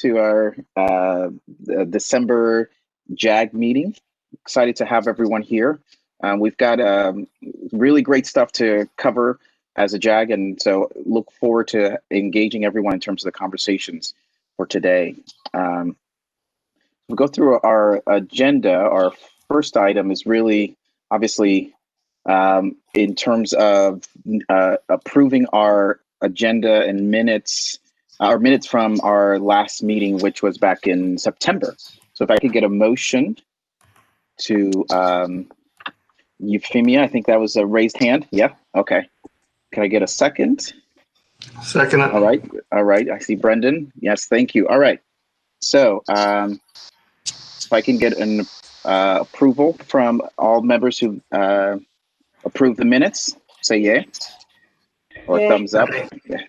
to our December JAG meeting. Excited to have everyone here. We've got really great stuff to cover as a JAG, and so look forward to engaging everyone in terms of the conversations for today. We'll go through our agenda. Our first item is really, obviously, in terms of approving our agenda and minutes, our minutes from our last meeting, which was back in September. So if I could get a motion to Euphemia, I think that was a raised hand. Yeah, okay. Can I get a second? Second. All right. I see Brendan. Yes, thank you. All right. So if I can get an approval from all members who approve the minutes, say yay or thumbs up. Yeah.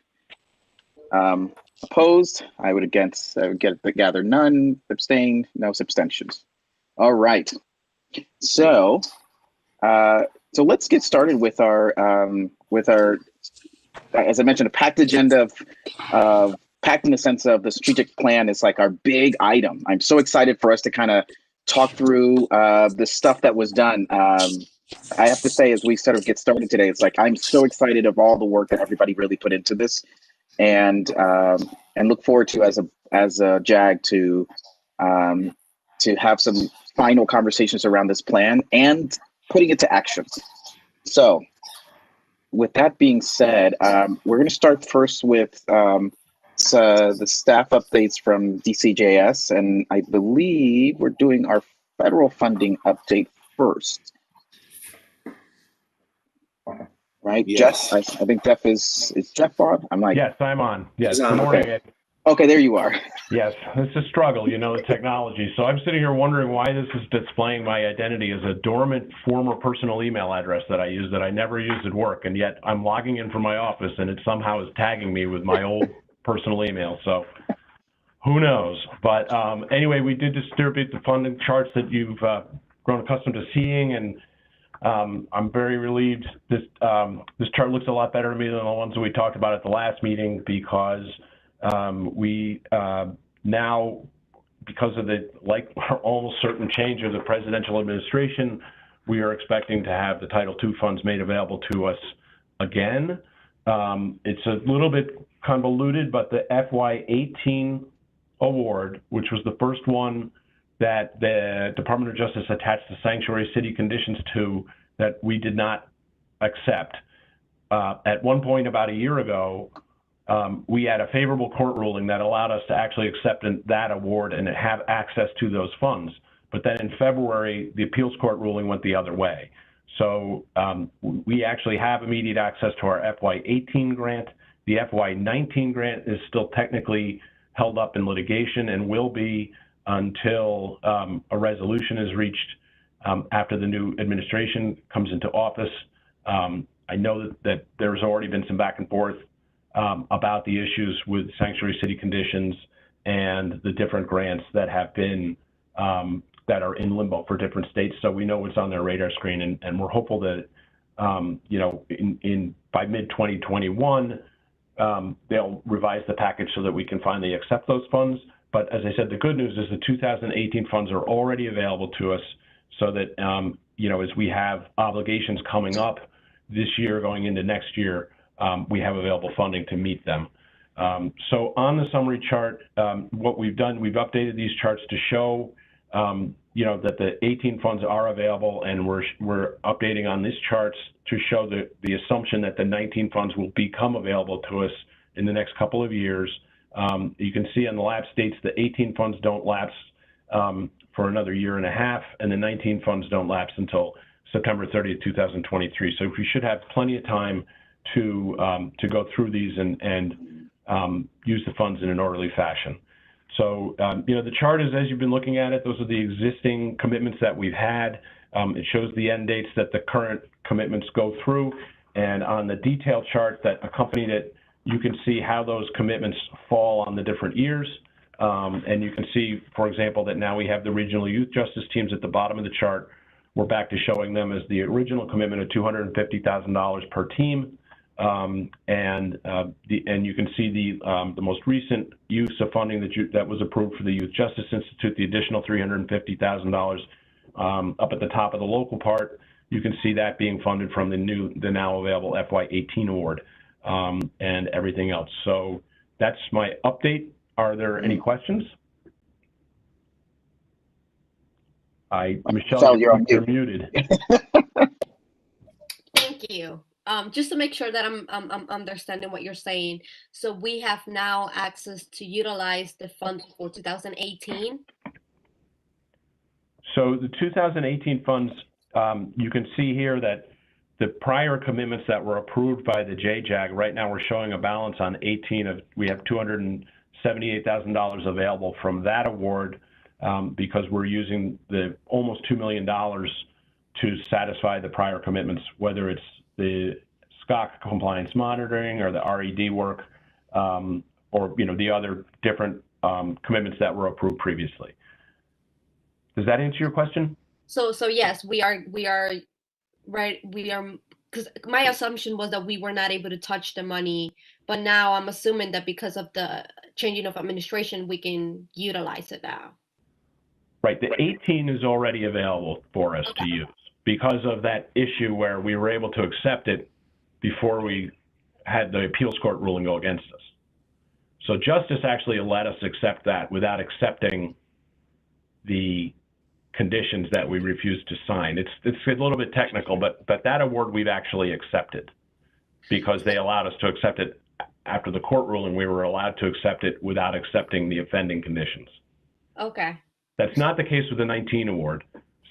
Opposed? I would gather none. Abstained? No abstentions. All right. So let's get started with our as I mentioned, a packed agenda of packed in the sense of the strategic plan is like our big item. I'm so excited for us to kind of talk through the stuff that was done. I have to say, as we sort of get started today, it's like I'm so excited of all the work that everybody really put into this, and look forward to as a JAG to have some final conversations around this plan and putting it to action. So with that being said, we're going to start first with the staff updates from DCJS, and I believe we're doing our federal funding update first. Right, Yes. Jeff? I think Jeff is Jeff on? I'm like, yes, I'm on. Yes, He's good on. morning. Okay, there you are. Yes, it's a struggle, the technology. So I'm sitting here wondering why this is displaying my identity as a dormant former personal email address that I use that I never used at work, and yet I'm logging in from my office and it somehow is tagging me with my old personal email. So who knows? But anyway, we did distribute the funding charts that you've grown accustomed to seeing, and I'm very relieved. This chart looks a lot better to me than the ones that we talked about at the last meeting, because we now, because of the almost certain change of the presidential administration, we are expecting to have the Title II funds made available to us again. It's a little bit convoluted, but the FY18 award, which was the first one that the Department of Justice attached the sanctuary city conditions to, that we did not accept. At one point about a year ago, we had a favorable court ruling that allowed us to actually accept that award and have access to those funds. But then in February, the appeals court ruling went the other way. So we actually have immediate access to our FY18 grant. The FY19 grant is still technically held up in litigation and will be until a resolution is reached after the new administration comes into office. I know that there's already been some back and forth about the issues with sanctuary city conditions and the different grants that have been that are in limbo for different states. So we know what's on their radar screen, and we're hopeful that by mid-2021 they'll revise the package so that we can finally accept those funds. But as I said, the good news is the 2018 funds are already available to us, so that as we have obligations coming up this year going into next year, we have available funding to meet them. So on the summary chart, what we've done, we've updated these charts to show that the 18 funds are available, and we're updating on these charts to show the assumption that the 19 funds will become available to us in the next couple of years. You can see on the lapse dates, the 18 funds don't lapse for another year and a half, and the 19 funds don't lapse until September 30th, 2023. So we should have plenty of time to go through these and use the funds in an orderly fashion. So, the chart is, as you've been looking at it, those are the existing commitments that we've had. It shows the end dates that the current commitments go through. And on the detailed chart that accompanied it, you can see how those commitments fall on the different years. And you can see, for example, that now we have the regional youth justice teams at the bottom of the chart. We're back to showing them as the original commitment of $250,000 per team. And you can see the most recent use of funding that was approved for the Youth Justice Institute, the additional $350,000 up at the top of the local part. You can see that being funded from the now available FY18 award and everything else. So that's my update. Are there any questions? Michelle, you're muted. Thank you. Just to make sure that I'm understanding what you're saying. So we have now access to utilize the funds for 2018. So the 2018 funds, you can see here that the prior commitments that were approved by the JJAG, right now we're showing a balance on 18 we have $278,000 available from that award because we're using the almost $2 million to satisfy the prior commitments, whether it's the SCOC compliance monitoring or the RED work or the other different commitments that were approved previously. Does that answer your question? So yes, we are right. We are, because my assumption was that we were not able to touch the money, but now I'm assuming that because of the changing of administration, we can utilize it now. Right. The 18 is already available for us to use because of that issue where we were able to accept it before we had the appeals court ruling go against us. So justice actually let us accept that without accepting the conditions that we refused to sign. It's a little bit technical, but that award we've actually accepted because they allowed us to accept it after the court ruling. We were allowed to accept it without accepting the offending conditions. Okay. That's not the case with the 19 award.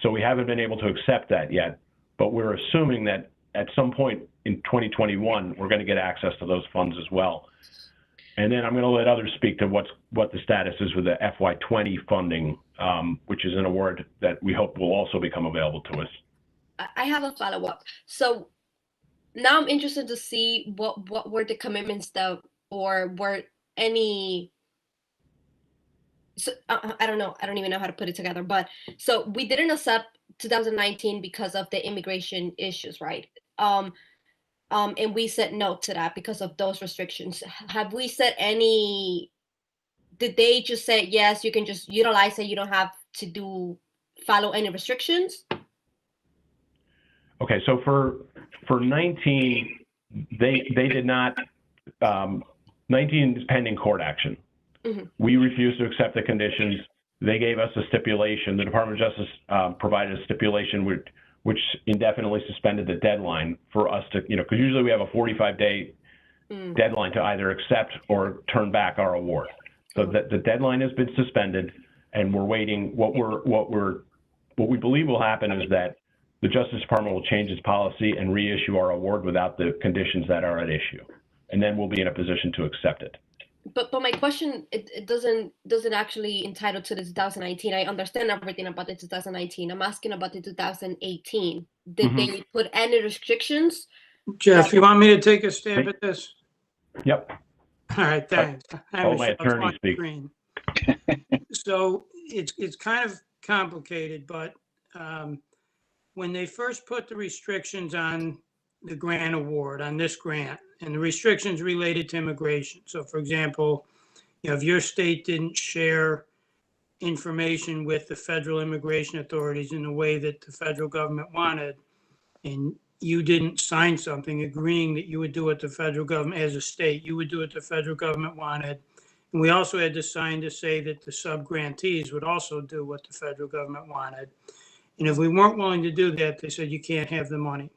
So we haven't been able to accept that yet, but we're assuming that at some point in 2021, we're going to get access to those funds as well. And then I'm going to let others speak to what the status is with the FY20 funding, which is an award that we hope will also become available to us. I have a follow-up. So now I'm interested to see what were the commitments that, or were any, so I don't know, I don't even know how to put it together, but so we didn't accept 2019 because of the immigration issues, right? And we said no to that because of those restrictions. Have we said any, did they just say, yes, you can just utilize it, you don't have to follow any restrictions? Okay, so for 19, they did not, 19 is pending court action. Mm-hmm. We refused to accept the conditions. They gave us a stipulation. The Department of Justice provided a stipulation which indefinitely suspended the deadline for us to, because usually we have a 45-day deadline to either accept or turn back our award. So that the deadline has been suspended, and we're waiting. What we believe will happen is that the Justice Department will change its policy and reissue our award without the conditions that are at issue, and then we'll be in a position to accept it. But my question, it doesn't actually entitle to the 2019. I understand everything about the 2019. I'm asking about the 2018. Did they put any restrictions? Jeff, you want me to take a stab at this? Yep. All right, thanks. Oh, my attorney speak. So it's kind of complicated, but when they first put the restrictions on the grant award, on this grant, and the restrictions related to immigration. So for example, if your state didn't share information with the federal immigration authorities in the way that the federal government wanted, and you didn't sign something agreeing that you would do what the federal government, as a state, you would do what the federal government wanted. And we also had to sign to say that the sub-grantees would also do what the federal government wanted. And if we weren't willing to do that, they said, you can't have the money.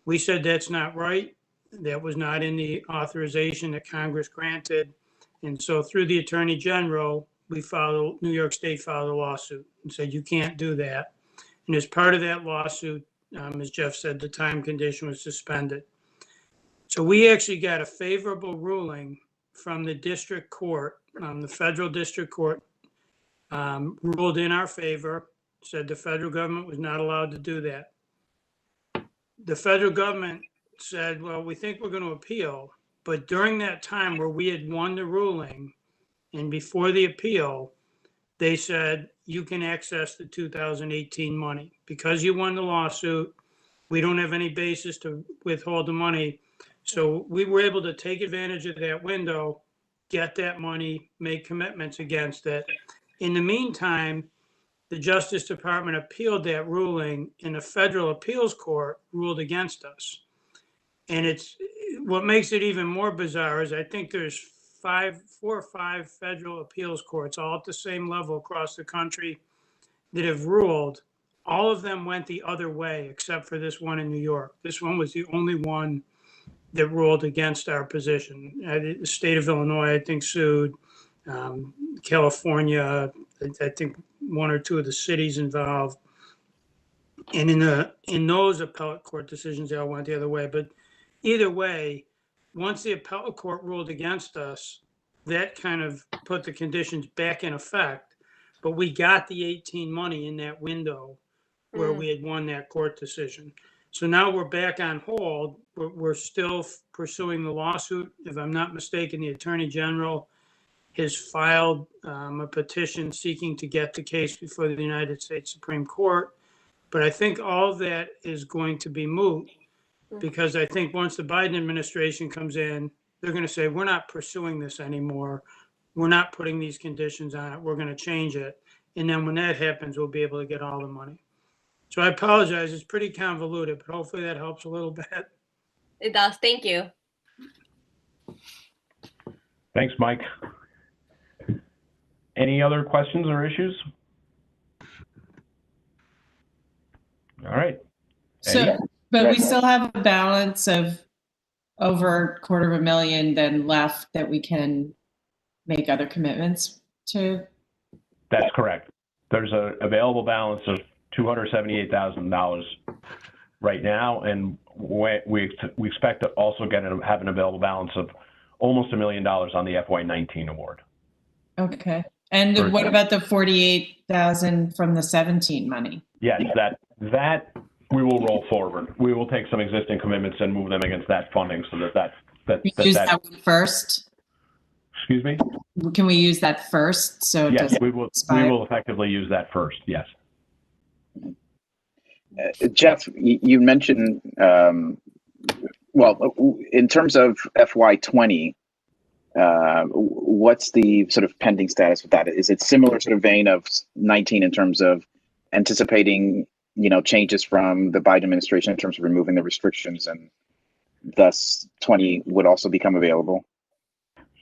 We said that's not right. That was not in the authorization that Congress granted. And so through the Attorney General, New York State filed a lawsuit and said, you can't do that. And as part of that lawsuit, as Jeff said, the time condition was suspended. So we actually got a favorable ruling from the district court, the federal district court ruled in our favor, said the federal government was not allowed to do that. The federal government said, well, we think we're going to appeal. But during that time where we had won the ruling and before the appeal, they said, you can access the 2018 money. Because you won the lawsuit, we don't have any basis to withhold the money. So we were able to take advantage of that window, get that money, make commitments against it. In the meantime, the Justice Department appealed that ruling, and the federal appeals court ruled against us. And it's what makes it even more bizarre is I think there's 4 or 5 federal appeals courts all at the same level across the country that have ruled. All of them went the other way except for this one in New York. This one was the only one that ruled against our position. The state of Illinois, I think, sued. California, I think 1 or 2 of the cities involved. And in those appellate court decisions, they all went the other way. But either way, once the appellate court ruled against us, that kind of put the conditions back in effect. But we got the 18 money in that window where we had won that court decision. So now we're back on hold. We're still pursuing the lawsuit. If I'm not mistaken, the Attorney General has filed a petition seeking to get the case before the United States Supreme Court. But I think all of that is going to be moot because I think once the Biden administration comes in, they're going to say, we're not pursuing this anymore. We're not putting these conditions on it. We're going to change it. And then when that happens, we'll be able to get all the money. So I apologize. It's pretty convoluted, but hopefully that helps a little bit. It does. Thank you. Thanks, Mike. Any other questions or issues? All right. So, but we still have a balance of over $250,000 then left that we can make other commitments to? That's correct. There's an available balance of $278,000 right now, and we expect to also have an available balance of almost $1 million on the FY19 award. Okay. And what about the 48,000 from the 17 money? Yes, that we will roll forward. We will take some existing commitments and move them against that funding so that use that one first. Excuse me? Can we use that first? So yes, we will effectively use that first. Yes. Jeff, you mentioned, well, in terms of FY20, what's the sort of pending status with that? Is it similar sort of vein of 19 in terms of anticipating, changes from the Biden administration in terms of removing the restrictions, and thus 20 would also become available?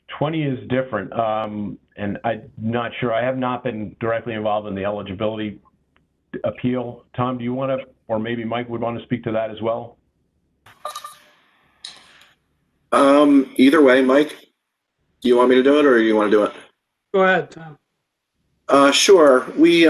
20 is different, and I'm not sure. I have not been directly involved in the eligibility appeal. Tom, do you want to, or maybe Mike would want to speak to that as well? Either way, Mike, do you want me to do it or you want to do it? Go ahead, Tom. Sure. We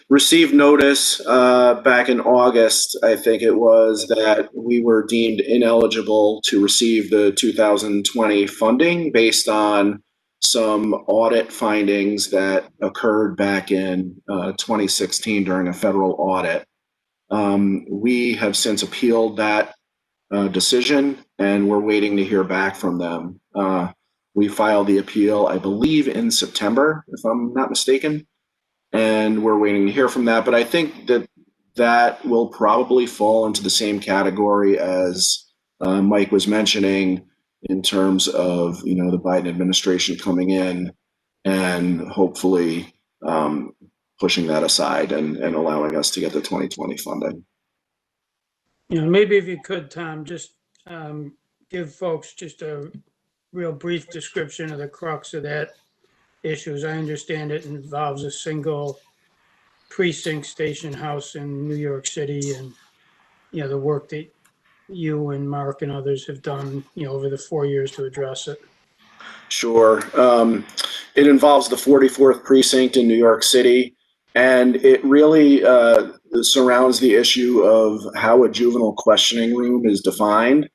received notice back in August, I think it was, that we were deemed ineligible to receive the 2020 funding based on some audit findings that occurred back in 2016 during a federal audit. We have since appealed that decision, and we're waiting to hear back from them. We filed the appeal, I believe, in September, if I'm not mistaken, and we're waiting to hear from that. But I think that will probably fall into the same category as Mike was mentioning, in terms of the Biden administration coming in and hopefully pushing that aside and allowing us to get the 2020 funding. Maybe if you could, Tom, just give folks just a real brief description of the crux of that issue. As I understand it, involves a single precinct station house in New York City, and the work that you and Mark and others have done over the 4 years to address it. Sure. It involves the 44th precinct in New York City, and it really surrounds the issue of how a juvenile questioning room is defined.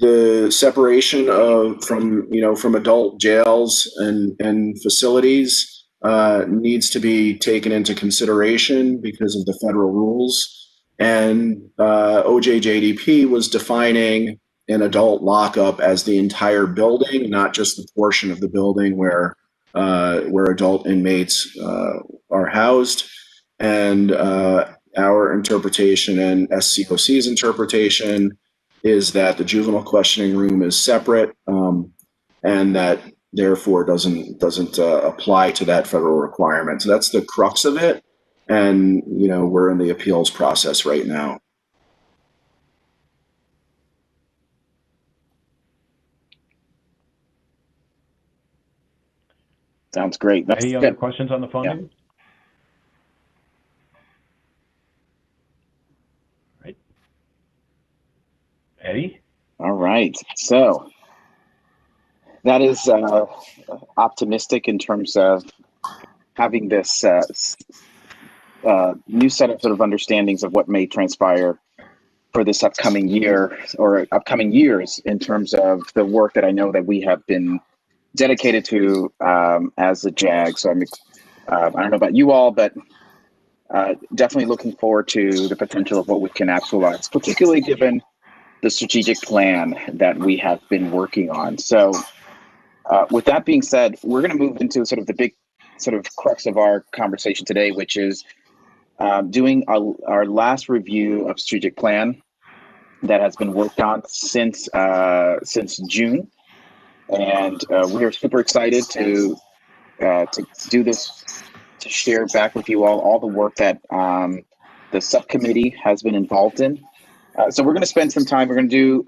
The separation from adult jails and facilities needs to be taken into consideration because of the federal rules. And OJJDP was defining an adult lockup as the entire building, not just the portion of the building where adult inmates are housed. And our interpretation and SCOC's interpretation is that the juvenile questioning room is separate, and that therefore doesn't apply to that federal requirement. So that's the crux of it. And, we're in the appeals process right now. Sounds great. That's Any other questions on the funding? Yeah. Right. Eddie? All right. So that is optimistic in terms of having this new set of sort of understandings of what may transpire for this upcoming year or upcoming years in terms of the work that I know that we have been dedicated to as a JAG. So I don't know about you all, but definitely looking forward to the potential of what we can actualize, particularly given the strategic plan that we have been working on. So with that being said, we're going to move into sort of the big sort of crux of our conversation today, which is doing our last review of strategic plan that has been worked on since June, and we are super excited to do this, to share back with you all the work that the subcommittee has been involved in. So we're going to spend some time. We're going to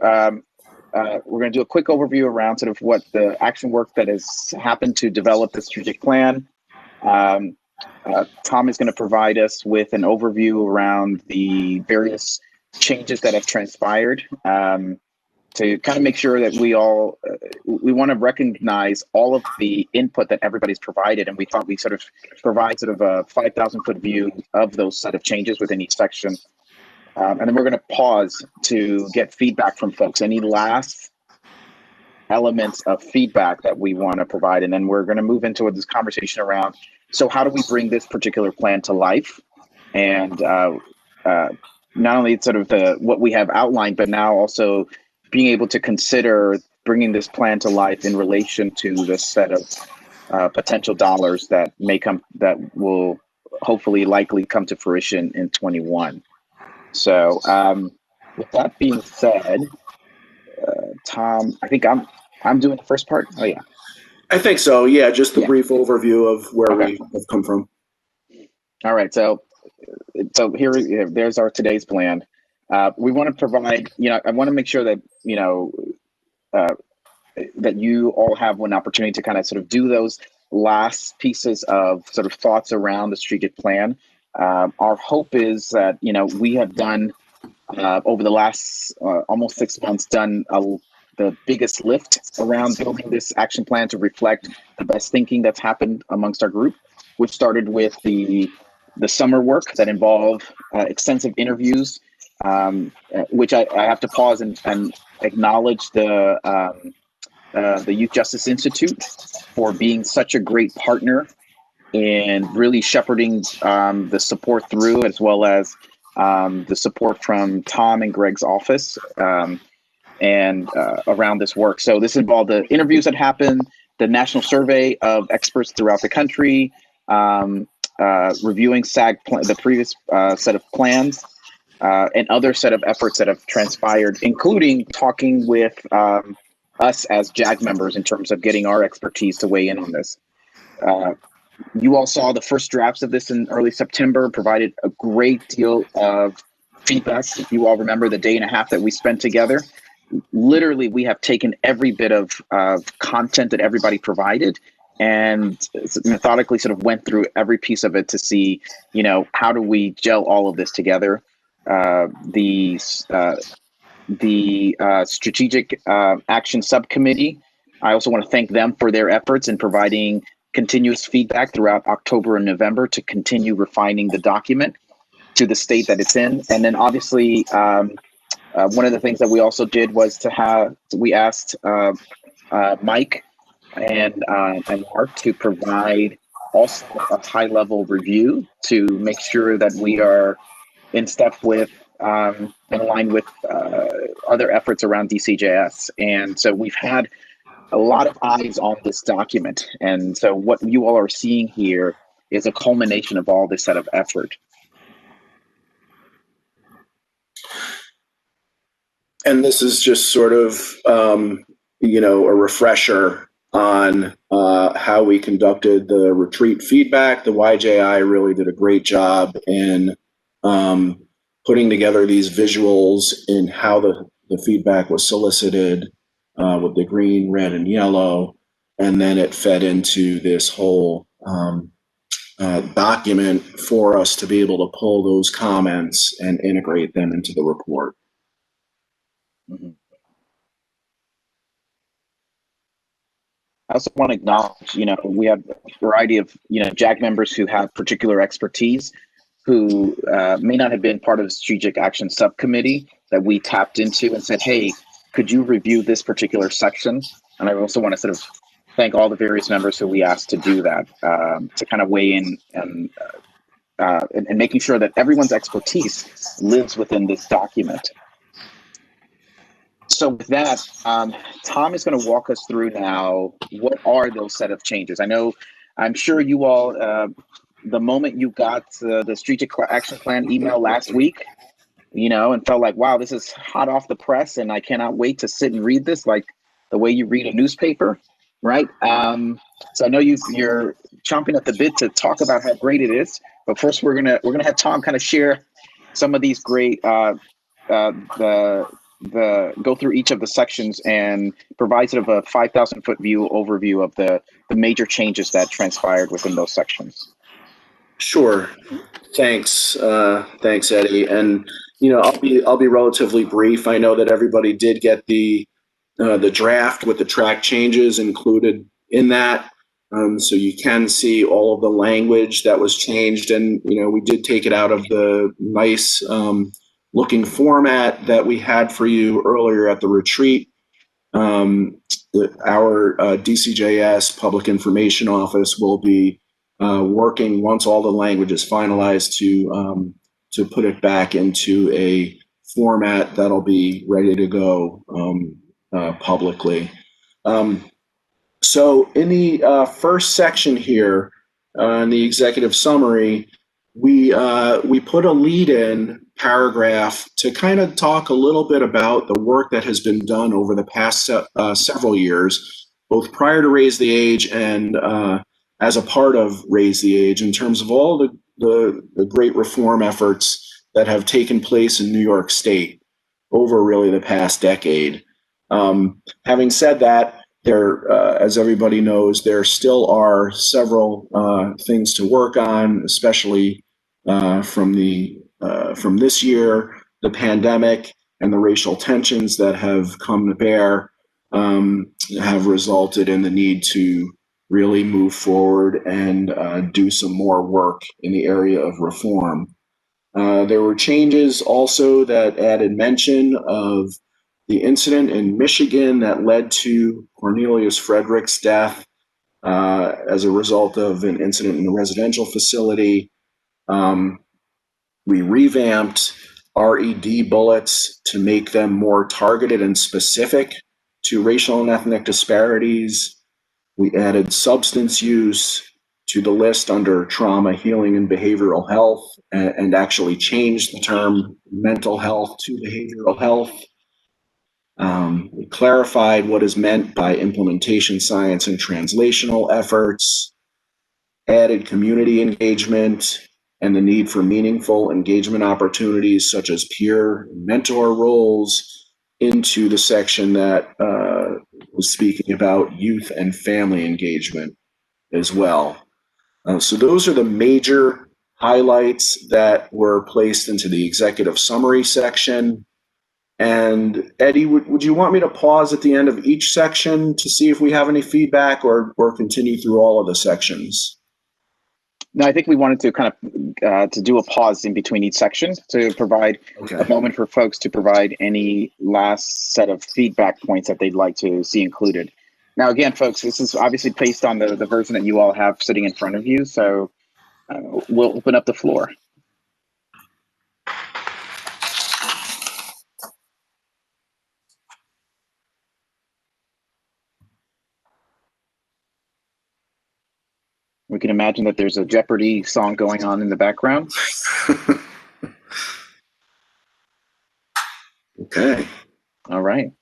do a quick overview around sort of what the action work that has happened to develop the strategic plan. Tom is going to provide us with an overview around the various changes that have transpired to kind of make sure that we want to recognize all of the input that everybody's provided, and we thought we sort of provide sort of a 5,000-foot view of those set of changes within each section. And then we're going to pause to get feedback from folks. Any last elements of feedback that we want to provide, and then we're going to move into this conversation around, so how do we bring this particular plan to life? And not only sort of what we have outlined, but now also being able to consider bringing this plan to life in relation to this set of potential dollars that will hopefully likely come to fruition in 21. So with that being said, Tom, I think I'm doing the first part. Oh yeah. I think so. Yeah, just the brief overview of where we have come from. All right. So there's our today's plan. We want to provide, I want to make sure that, that you all have one opportunity to kind of sort of do those last pieces of sort of thoughts around the strategic plan. Our hope is that, we have done over the last almost 6 months, done the biggest lift around building this action plan to reflect the best thinking that's happened amongst our group, which started with the summer work that involved extensive interviews, which I have to pause and acknowledge the Youth Justice Institute for being such a great partner in really shepherding the support through, as well as the support from Tom and Greg's office and around this work. So this involved the interviews that happened, the national survey of experts throughout the country, reviewing SAG the previous set of plans, and other set of efforts that have transpired, including talking with us as JAG members in terms of getting our expertise to weigh in on this. You all saw the first drafts of this in early September, provided a great deal of feedback. If you all remember the day and a half that we spent together, literally we have taken every bit of content that everybody provided and methodically sort of went through every piece of it to see, how do we gel all of this together. The Strategic Action Subcommittee, I also want to thank them for their efforts in providing continuous feedback throughout October and November to continue refining the document to the state that it's in. And then obviously, one of the things that we also did was we asked Mike and Mark to provide also a high-level review to make sure that we are in step with and aligned with other efforts around DCJS. And so we've had a lot of eyes on this document. And so what you all are seeing here is a culmination of all this set of effort. And this is just sort of, a refresher on how we conducted the retreat feedback. The YJI really did a great job in putting together these visuals in how the feedback was solicited with the green, red, and yellow. And then it fed into this whole document for us to be able to pull those comments and integrate them into the report. Mhm. I also want to acknowledge, we have a variety of, JAG members who have particular expertise, who may not have been part of the Strategic Action Subcommittee that we tapped into and said, hey, could you review this particular section? And I also want to sort of thank all the various members who we asked to do that, to kind of weigh in and making sure that everyone's expertise lives within this document. So with that, Tom is going to walk us through now, what are those set of changes? I'm sure you all, the moment you got the Strategic Action Plan email last week, and felt like, wow, this is hot off the press and I cannot wait to sit and read this like the way you read a newspaper, right? So I know you're chomping at the bit to talk about how great it is, but first we're gonna have Tom kind of share some of these great go through each of the sections and provide sort of a 5,000-foot view overview of the major changes that transpired within those sections. Sure. Thanks. Thanks, Eddie. And I'll be relatively brief. I know that everybody did get the draft with the track changes included in that. So you can see all of the language that was changed, and we did take it out of the nice looking format that we had for you earlier at the retreat. Our DCJS Public Information Office will be working once all the language is finalized to put it back into a format that'll be ready to go publicly. So in the first section here, in the executive summary, we put a lead-in paragraph to kind of talk a little bit about the work that has been done over the past several years, both prior to Raise the Age and as a part of Raise the Age, in terms of all the great reform efforts that have taken place in New York State over really the past decade. Having said that, there, as everybody knows, there still are several things to work on, especially from this year, the pandemic and the racial tensions that have come to bear have resulted in the need to really move forward and do some more work in the area of reform. There were changes also that added mention of the incident in Michigan that led to Cornelius Frederick's death as a result of an incident in a residential facility. We revamped RED bullets to make them more targeted and specific to racial and ethnic disparities. We added substance use to the list under trauma, healing, and behavioral health, and actually changed the term mental health to behavioral health. We clarified what is meant by implementation science and translational efforts, added community engagement and the need for meaningful engagement opportunities such as peer mentor roles into the section that was speaking about youth and family engagement as well. So those are the major highlights that were placed into the executive summary section. And Eddie, would you want me to pause at the end of each section to see if we have any feedback, or continue through all of the sections? No, I think we wanted to kind of to do a pause in between each section to provide a moment for folks to provide any last set of feedback points that they'd like to see included. Now, again, folks, this is obviously based on the version that you all have sitting in front of you, so we'll open up the floor. We can imagine that there's a Jeopardy song going on in the background. Okay. All right. So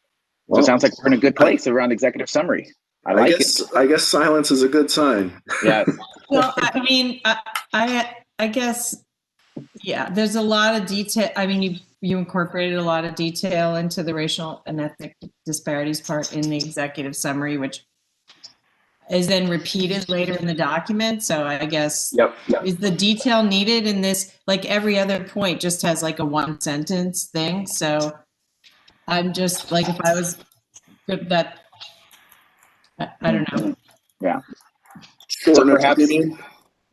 Well, it sounds like we're in a good place around executive summary. I like it. I guess silence is a good sign. Yes. Well, I mean, I guess, yeah, there's a lot of detail. I mean, you incorporated a lot of detail into the racial and ethnic disparities part in the executive summary, which is then repeated later in the document. So I guess, Yep. is the detail needed in this? Like every other point just has like a one sentence thing. So I'm just like, if I was good, that, I don't know. Yeah. Shorten it, perhaps- you mean?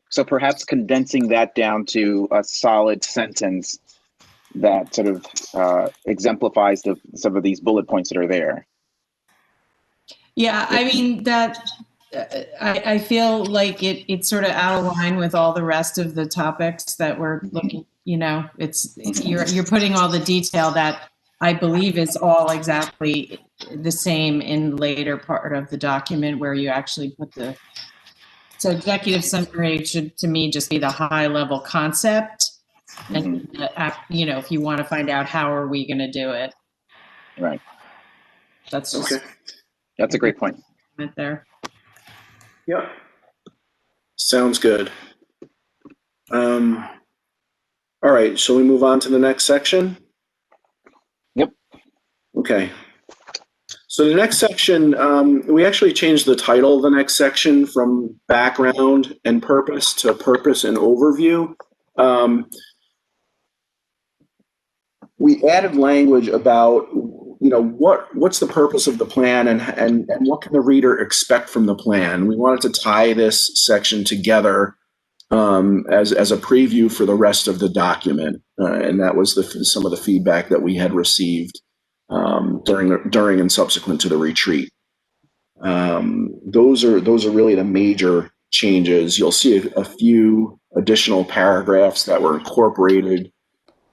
So perhaps condensing that down to a solid sentence that sort of exemplifies some of these bullet points that are there. Yeah, I mean that I feel like it's sort of out of line with all the rest of the topics that we're looking. You know, you're putting all the detail that I believe is all exactly the same in later part of the document where you actually put the. So executive summary should, to me, just be the high level concept, and you know, if you want to find out how are we going to do it, Right. that's just Okay. That's a great point. there. Yep. Sounds good. All right, shall we move on to the next section? Yep. Okay. So the next section, we actually changed the title of the next section from background and purpose to purpose and overview. We added language about, you know, what's the purpose of the plan and what can the reader expect from the plan. We wanted to tie this section together as a preview for the rest of the document, and that was some of the feedback that we had received during and subsequent to the retreat. Those are really the major changes. You'll see a few additional paragraphs that were incorporated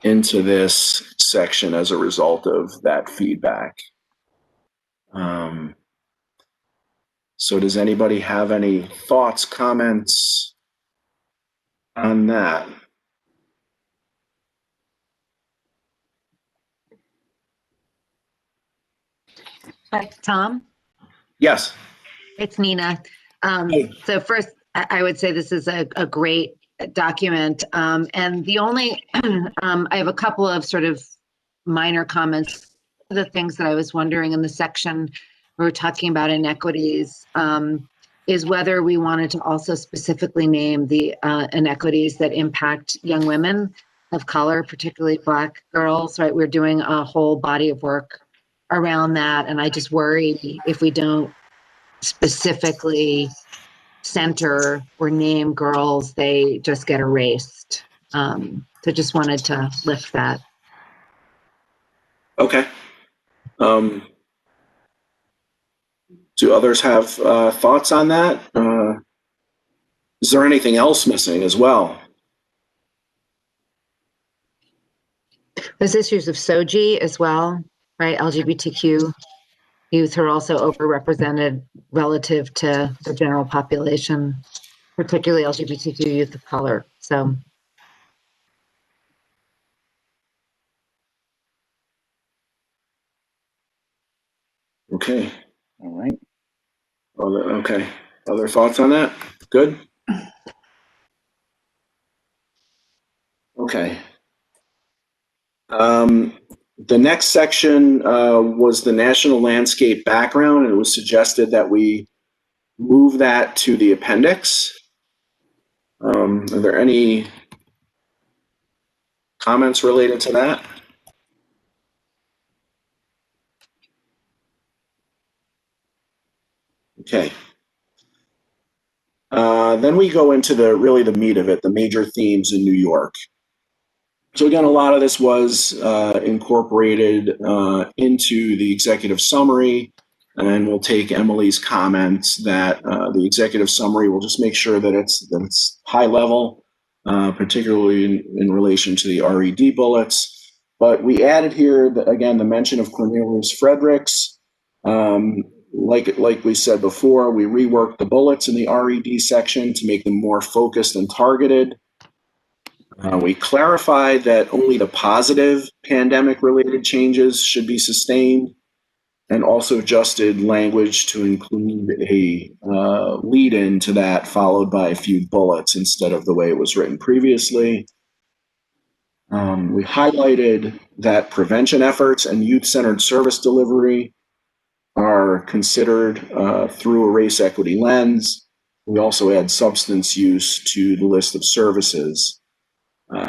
into this section as a result of that feedback. So does anybody have any thoughts, comments on that? Hi, Tom. Yes. It's Nina. Hey. So first, I would say this is a great document. And the only, I have a couple of sort of minor comments. The things that I was wondering in the section we were talking about inequities is whether we wanted to also specifically name the inequities that impact young women of color, particularly Black girls, right? We're doing a whole body of work around that. And I just worry if we don't specifically center or name girls, they just get erased. So just wanted to lift that. Okay. Do others have thoughts on that? Is there anything else missing as well? There's issues of SOGI as well, right? LGBTQ youth are also overrepresented relative to the general population, particularly LGBTQ youth of color. So. Okay. All right. Okay. Other thoughts on that? Good. Okay. The next section was the national landscape background, and it was suggested that we move that to the appendix. Are there any comments related to that? Okay. Then we go into really the meat of it, the major themes in New York. So again, a lot of this was incorporated into the executive summary, and we'll take Emily's comments that the executive summary will just make sure that it's high level, particularly in relation to the RED bullets. But we added here, again, the mention of Cornelius Fredericks. Like we said before, we reworked the bullets in the RED section to make them more focused and targeted. We clarified that only the positive pandemic-related changes should be sustained, and also adjusted language to include a lead-in to that, followed by a few bullets instead of the way it was written previously. We highlighted that prevention efforts and youth-centered service delivery are considered through a race equity lens. We also add substance use to the list of services.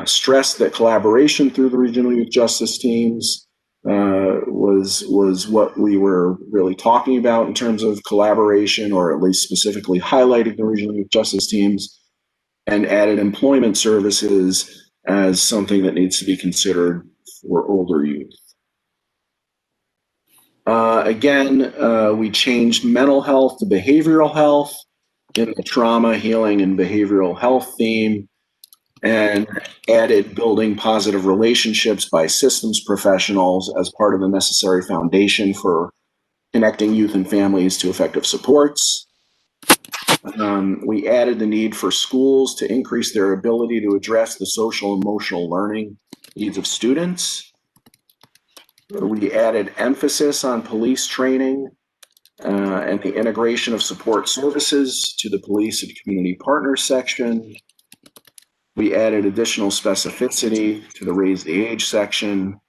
Stressed that collaboration through the regional youth justice teams was what we were really talking about in terms of collaboration, or at least specifically highlighting the regional youth justice teams, and added employment services as something that needs to be considered for older youth. Again, we changed mental health to behavioral health in the trauma, healing, and behavioral health theme, and added building positive relationships by systems professionals as part of the necessary foundation for connecting youth and families to effective supports. We added the need for schools to increase their ability to address the social and emotional learning needs of students. We added emphasis on police training and the integration of support services to the police and community partners section. We added additional specificity to the raise the age section,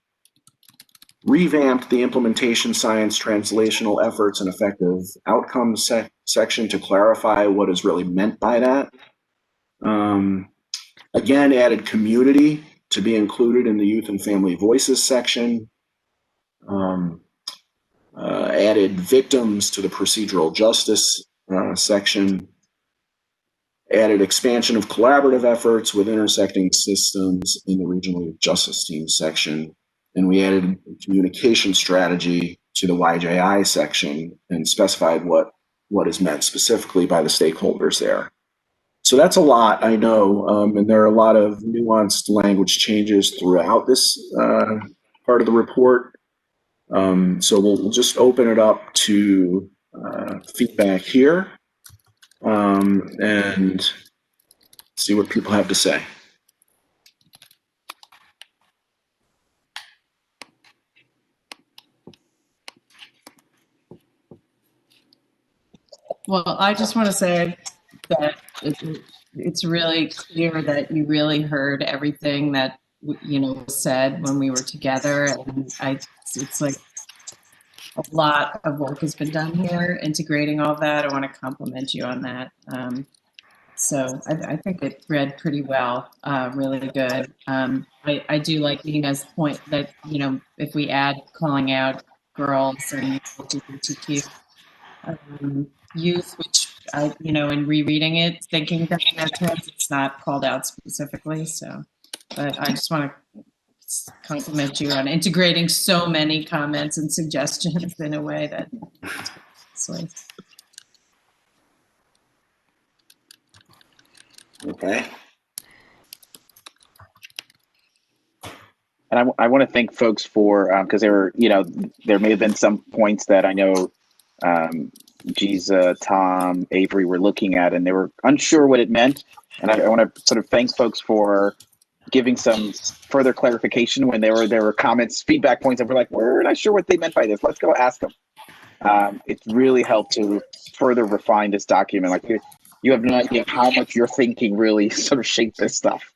revamped the implementation science translational efforts and effective outcomes section to clarify what is really meant by that. Again, added community to be included in the youth and family voices section. Added victims to the procedural justice section. Added expansion of collaborative efforts with intersecting systems in the regional youth justice team section. And we added communication strategy to the YJI section and specified what is meant specifically by the stakeholders there. So that's a lot, I know, and there are a lot of nuanced language changes throughout this part of the report. So we'll just open it up to feedback here and see what people have to say. Well, I just want to say that it's really clear that you really heard everything that was said when we were together, and it's like a lot of work has been done here integrating all of that. I want to compliment you on that. So I think it read pretty well, really good. I do like Nina's point that if we add calling out girls and LGBTQ youth, which in rereading it, thinking that it's not called out specifically. So, but I just want to compliment you on integrating so many comments and suggestions in a way that. Okay. And I want to thank folks for because there may have been some points that I know Giza, Tom, Avery were looking at, and they were unsure what it meant. And I want to sort of thank folks for giving some further clarification when there were comments, feedback points that were like, we're not sure what they meant by this. Let's go ask them. It really helped to further refine this document. Like you have no idea how much your thinking really sort of shaped this stuff.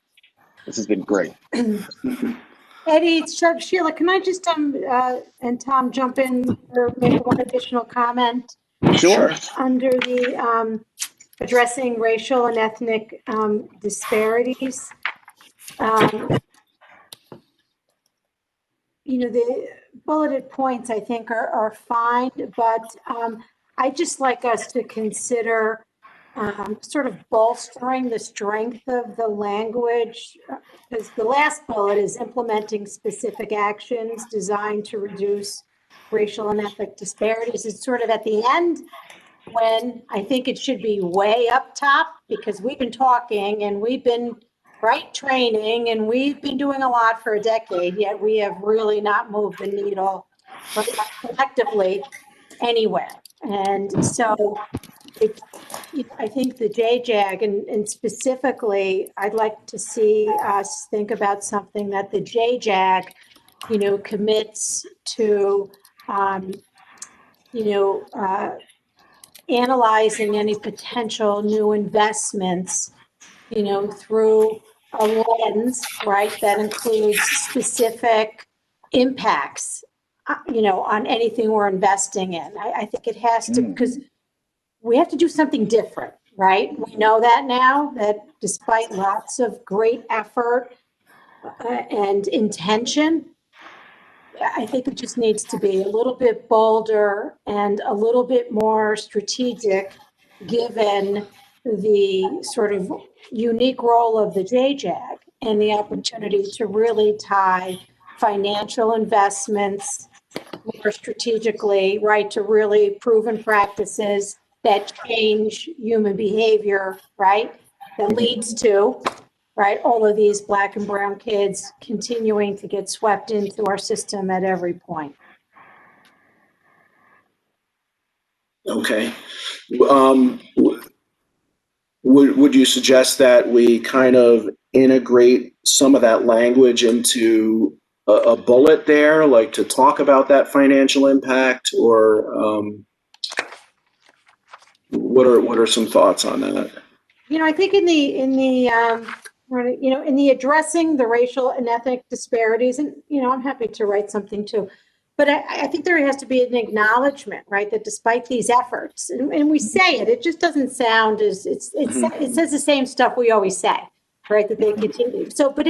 This has been great. Eddie, it's Sheila. Can I just and Tom jump in for maybe one additional comment? Sure. Under the addressing racial and ethnic disparities, the bulleted points I think are fine, but I just like us to consider sort of bolstering the strength of the language, because the last bullet is implementing specific actions designed to reduce racial and ethnic disparities. It's sort of at the end when I think it should be way up top, because we've been talking and we've been training and we've been doing a lot for a decade, yet we have really not moved the needle collectively anywhere. And so I think the JJAG, and specifically, I'd like to see us think about something that the JJAG, commits to, analyzing any potential new investments, through a lens, right, that includes specific impacts, on anything we're investing in. I think it has to, because we have to do something different, right? We know that now, that despite lots of great effort and intention, I think it just needs to be a little bit bolder and a little bit more strategic, given the sort of unique role of the JJAG and the opportunity to really tie financial investments more strategically, right, to really proven practices that change human behavior, right, that leads to, right, all of these Black and brown kids continuing to get swept into our system at every point. Okay. Would you suggest that we kind of integrate some of that language into a bullet there, like to talk about that financial impact, or what are some thoughts on that? I think in the addressing the racial and ethnic disparities, and I'm happy to write something too, but I think there has to be an acknowledgement, right, that despite these efforts, and we say it just doesn't sound as it says the same stuff we always say, right, that they continue. So, but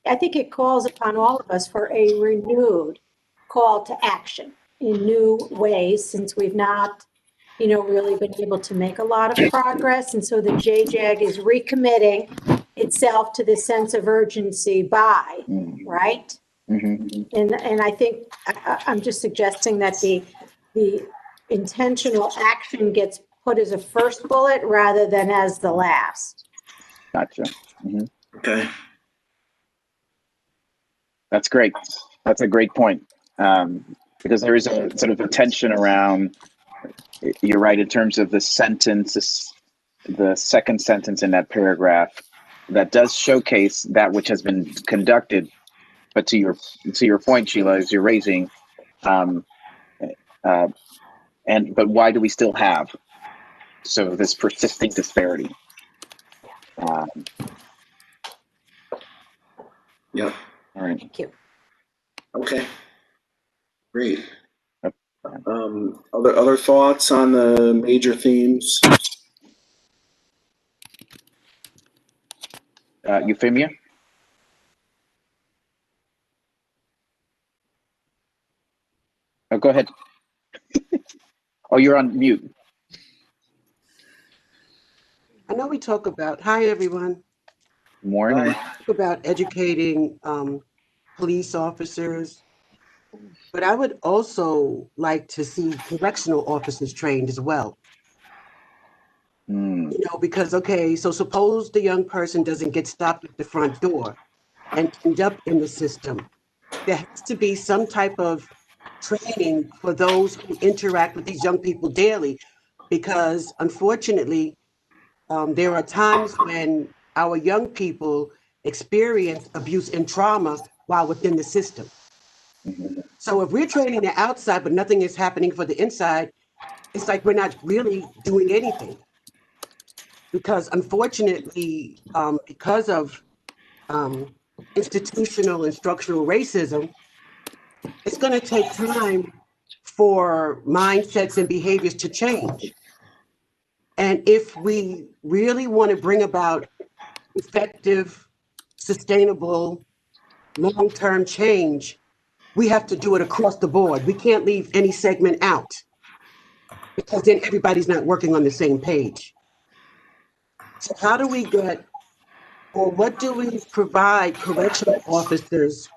I think it calls upon all of us for a renewed call to action in new ways, since we've not really been able to make a lot of progress. And so the JJAG is recommitting itself to this sense of urgency by, right? And I think I'm just suggesting that the intentional action gets put as a first bullet rather than as the last. Gotcha. Okay. That's great. That's a great point. Because there is a sort of a tension around, you're right, in terms of the sentence, the second sentence in that paragraph, that does showcase that which has been conducted. But to your point, Sheila, as you're raising, but why do we still have this persisting disparity? Yeah. All right. Thank you. Okay. Great. Other thoughts on the major themes? Euphemia? Oh, go ahead. Oh, you're on mute. I know we talk about, hi everyone. Morning. Talk about educating police officers, but I would also like to see correctional officers trained as well. Because, okay, so suppose the young person doesn't get stopped at the front door and end up in the system. There has to be some type of training for those who interact with these young people daily, because unfortunately, there are times when our young people experience abuse and trauma while within the system. So if we're training the outside, but nothing is happening for the inside, it's like we're not really doing anything. Because unfortunately, because of institutional and structural racism, it's going to take time for mindsets and behaviors to change. And if we really want to bring about effective, sustainable, long-term change, we have to do it across the board. We can't leave any segment out, because then everybody's not working on the same page. So how do we get, or what do we provide correctional officers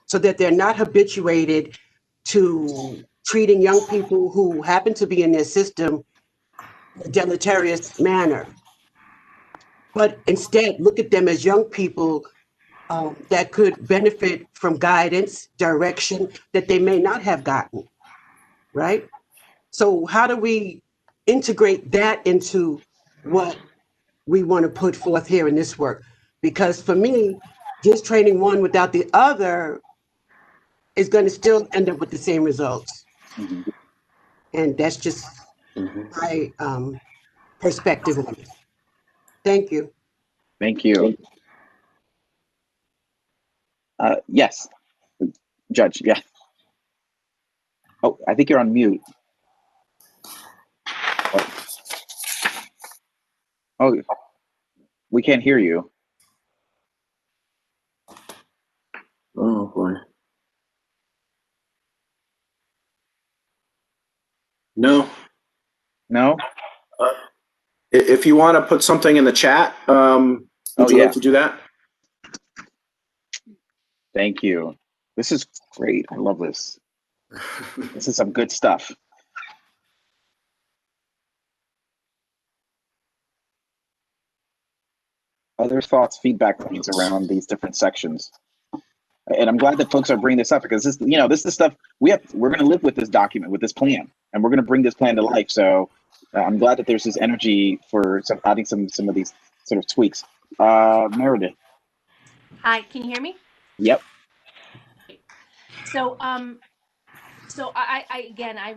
so that they're not habituated to treating young people who happen to be in their system in a deleterious manner, but instead look at them as young people that could benefit from guidance, direction that they may not have gotten, right? So how do we integrate that into what we want to put forth here in this work. Because for me, just training one without the other is going to still end up with the same results. Mhm. And that's just my perspective on it. Thank you. Thank you. Yes, Judge, yeah. Oh, I think you're on mute. Oh, we can't hear you. Oh, boy. No. No? If you want to put something in the chat, would you like to do that? Thank you. This is great. I love this. This is some good stuff. Other thoughts, feedback points around these different sections. And I'm glad that folks are bringing this up because this, you know, this is stuff we're going to live with this document, with this plan, and we're going to bring this plan to life. So I'm glad that there's this energy for adding some of these sort of tweaks. Meredith. Hi, can you hear me? Yep. So, I again, I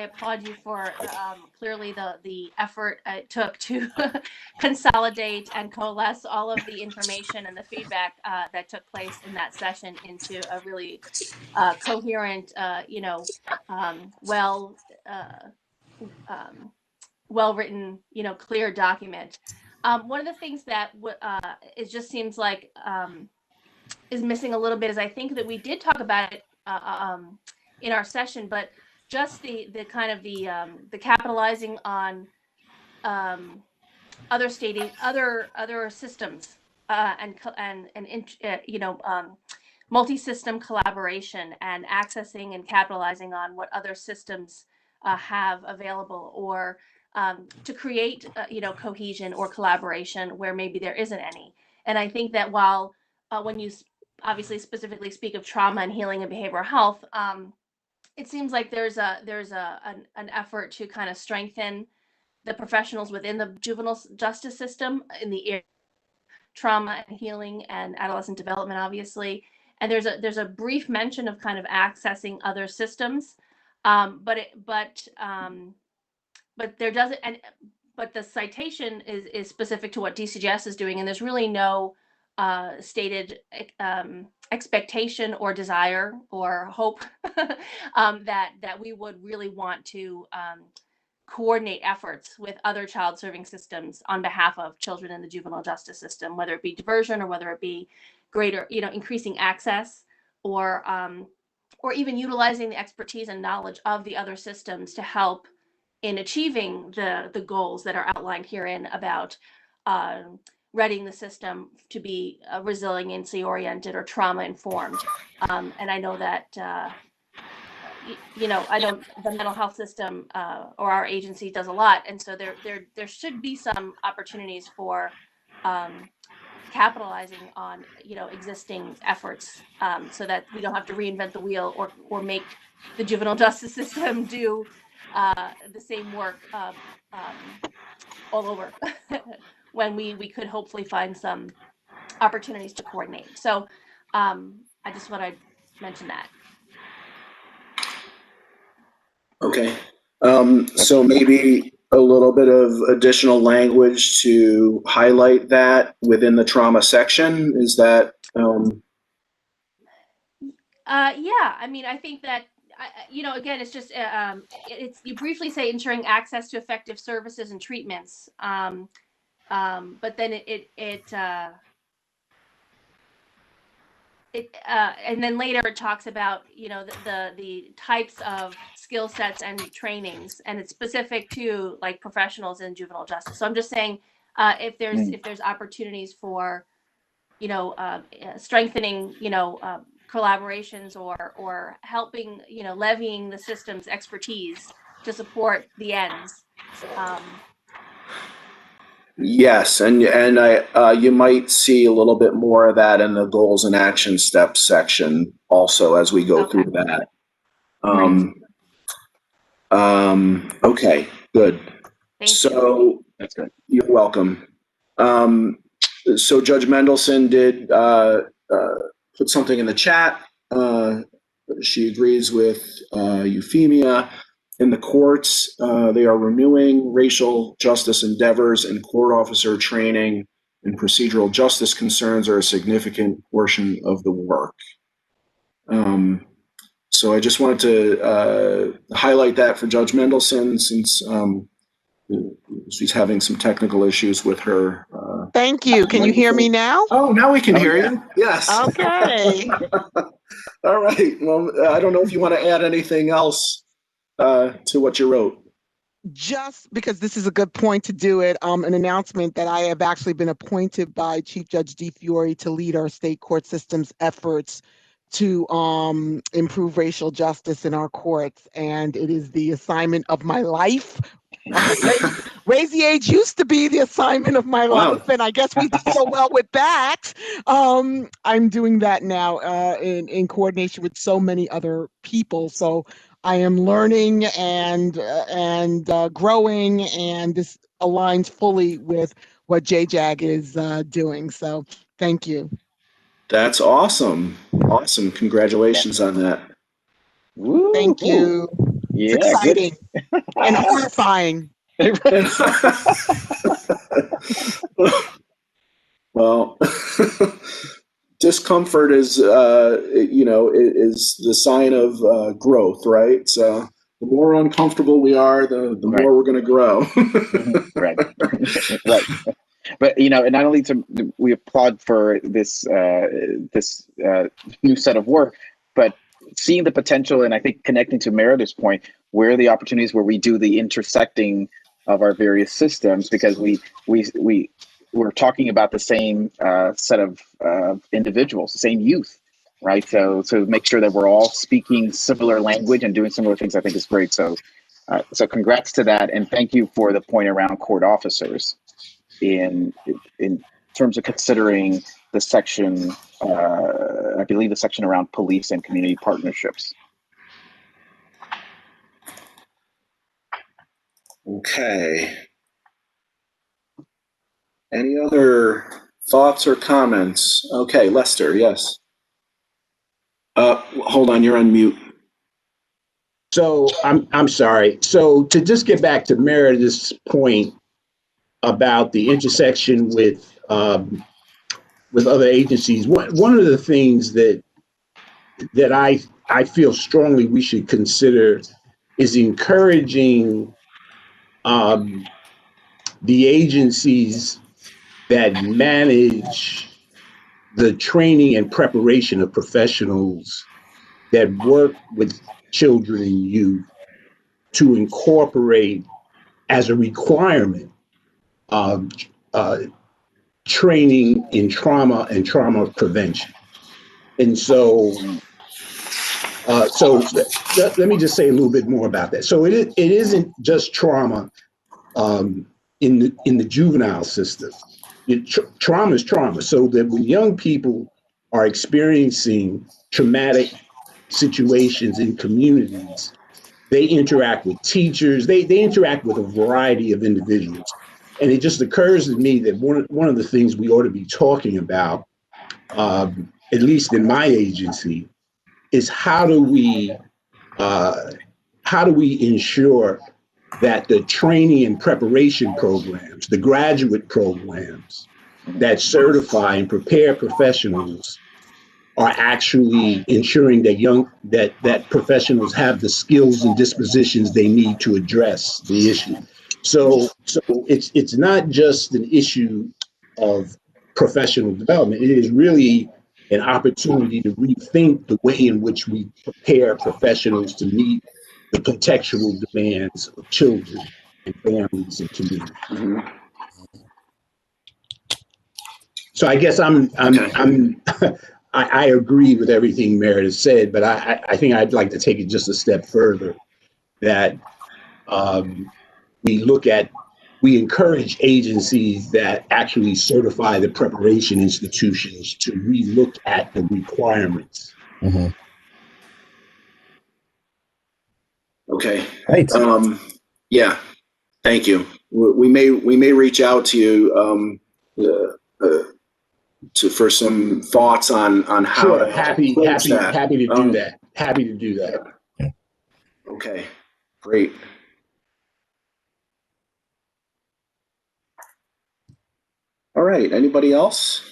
applaud you for clearly the effort it took to consolidate and coalesce all of the information and the feedback that took place in that session into a really coherent, well written, clear document. One of the things that it just seems like is missing a little bit is I think that we did talk about it in our session, but just the kind of the capitalizing on other systems multi-system collaboration and accessing and capitalizing on what other systems have available, or to create cohesion or collaboration where maybe there isn't any. And I think that while when you obviously specifically speak of trauma and healing and behavioral health, it seems like there's an effort to kind of strengthen the professionals within the juvenile justice system in the area of trauma and healing and adolescent development, obviously. And there's a brief mention of kind of accessing other systems, but there doesn't, but the citation is specific to what DCJS is doing, and there's really no stated expectation or desire or hope that we would really want to coordinate efforts with other child serving systems on behalf of children in the juvenile justice system, whether it be diversion or whether it be greater, increasing access, or even utilizing the expertise and knowledge of the other systems to help in achieving the goals that are outlined herein about readying the system to be resiliency oriented or trauma informed. And I know that I know the mental health system or our agency does a lot, and so there should be some opportunities for capitalizing on existing efforts, so that we don't have to reinvent the wheel or make the juvenile justice system do the same work all over when we could hopefully find some opportunities to coordinate. So I just want to mention that. Okay. So maybe a little bit of additional language to highlight that within the trauma section. Is that? Yeah, I mean, I think that, again, it's just, you briefly say ensuring access to effective services and treatments. But then and then later it talks about, the types of skill sets and trainings, and it's specific to like professionals in juvenile justice. So I'm just saying, if there's opportunities for, strengthening, collaborations or helping, levying the system's expertise to support the ends. Yes, and you might see a little bit more of that in the goals and action steps section also as we go through that. Okay, Good. Thank you. So That's good. you're welcome. So Judge Mendelson did put something in the chat. She agrees with Euphemia. In the courts, they are renewing racial justice endeavors, and court officer training and procedural justice concerns are a significant portion of the work. So I just wanted to highlight that for Judge Mendelson, since she's having some technical issues with her. Thank you. Can you hear me now? Oh, now we can hear yeah. you. Yes. Okay. All right. Well, I don't know if you want to add anything else to what you wrote. Just because this is a good point to do it, an announcement that I have actually been appointed by Chief Judge DeFiore to lead our state court system's efforts to improve racial justice in our courts, and it is the assignment of my life. Raise the Age used to be the assignment of my life, and I guess we did so well with that. I'm doing that now in coordination with so many other people. So I am learning and growing, and this aligns fully with what JJAG is doing. So thank you. That's awesome. Awesome. Congratulations on that. Woo, Thank you. Yeah, It's exciting and horrifying. Well, discomfort is, is the sign of growth, right? So the more uncomfortable we are, the more we're going to grow. Right. Right. But and not only we applaud for this new set of work, but seeing the potential, and I think connecting to Merida's point, where are the opportunities where we do the intersecting of our various systems, because we're talking about the same set of individuals, the same youth, right? So make sure that we're all speaking similar language and doing similar things, I think is great. So congrats to that, and thank you for the point around court officers in terms of considering the section, I believe the section around police and community partnerships. Okay. Any other thoughts or comments? Okay, Lester, yes. Hold on, you're on mute. So I'm sorry. So to just get back to Meredith's point about the intersection with other agencies, one of the things that I feel strongly we should consider is encouraging the agencies that manage the training and preparation of professionals that work with children and youth to incorporate as a requirement training in trauma and trauma prevention. And so let me just say a little bit more about that. So it isn't just trauma in the juvenile system. Trauma is trauma. So that when young people are experiencing traumatic situations in communities, they interact with teachers, they interact with a variety of individuals. And it just occurs to me that one of the things we ought to be talking about, at least in my agency, is how do we ensure that the training and preparation programs, the graduate programs that certify and prepare professionals are actually ensuring that professionals have the skills and dispositions they need to address the issue. So it's not just an issue of professional development. It is really an opportunity to rethink the way in which we prepare professionals to meet the contextual demands of children and families and communities. Mm-hmm. So I guess I agree with everything Meredith said, but I think I'd like to take it just a step further, that we encourage agencies that actually certify the preparation institutions to relook at the requirements. Mm-hmm. Okay. Right. Yeah. Thank you. We may reach out to you for some thoughts on how Sure, to happy approach to do that. Happy to do that. Okay, great. All right, anybody else?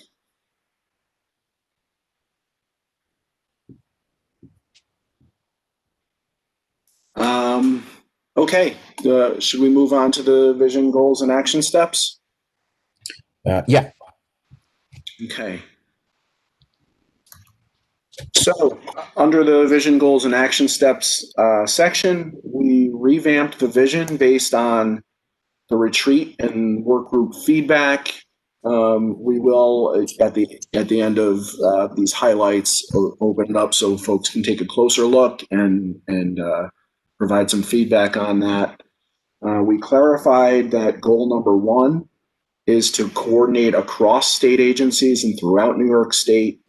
Okay, should we move on to the vision, goals, and action steps? Yeah. Okay. So under the vision, goals, and action steps section, we revamped the vision based on the retreat and work group feedback. We will at the end of these highlights open it up so folks can take a closer look and provide some feedback on that. We clarified that goal number 1 is to coordinate across state agencies and throughout New York State,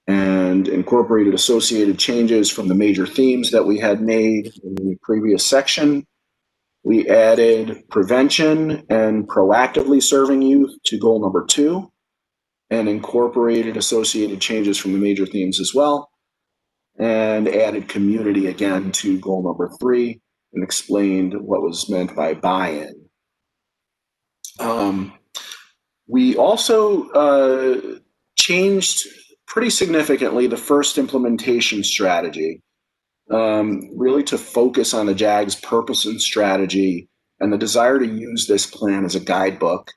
and incorporated associated changes from the major themes that we had made in the previous section. We added prevention and proactively serving youth to goal number 2, and incorporated associated changes from the major themes as well, and added community again to goal number 3, and explained what was meant by buy-in. We also changed pretty significantly the first implementation strategy, really to focus on the JAG's purpose and strategy, and the desire to use this plan as a guidebook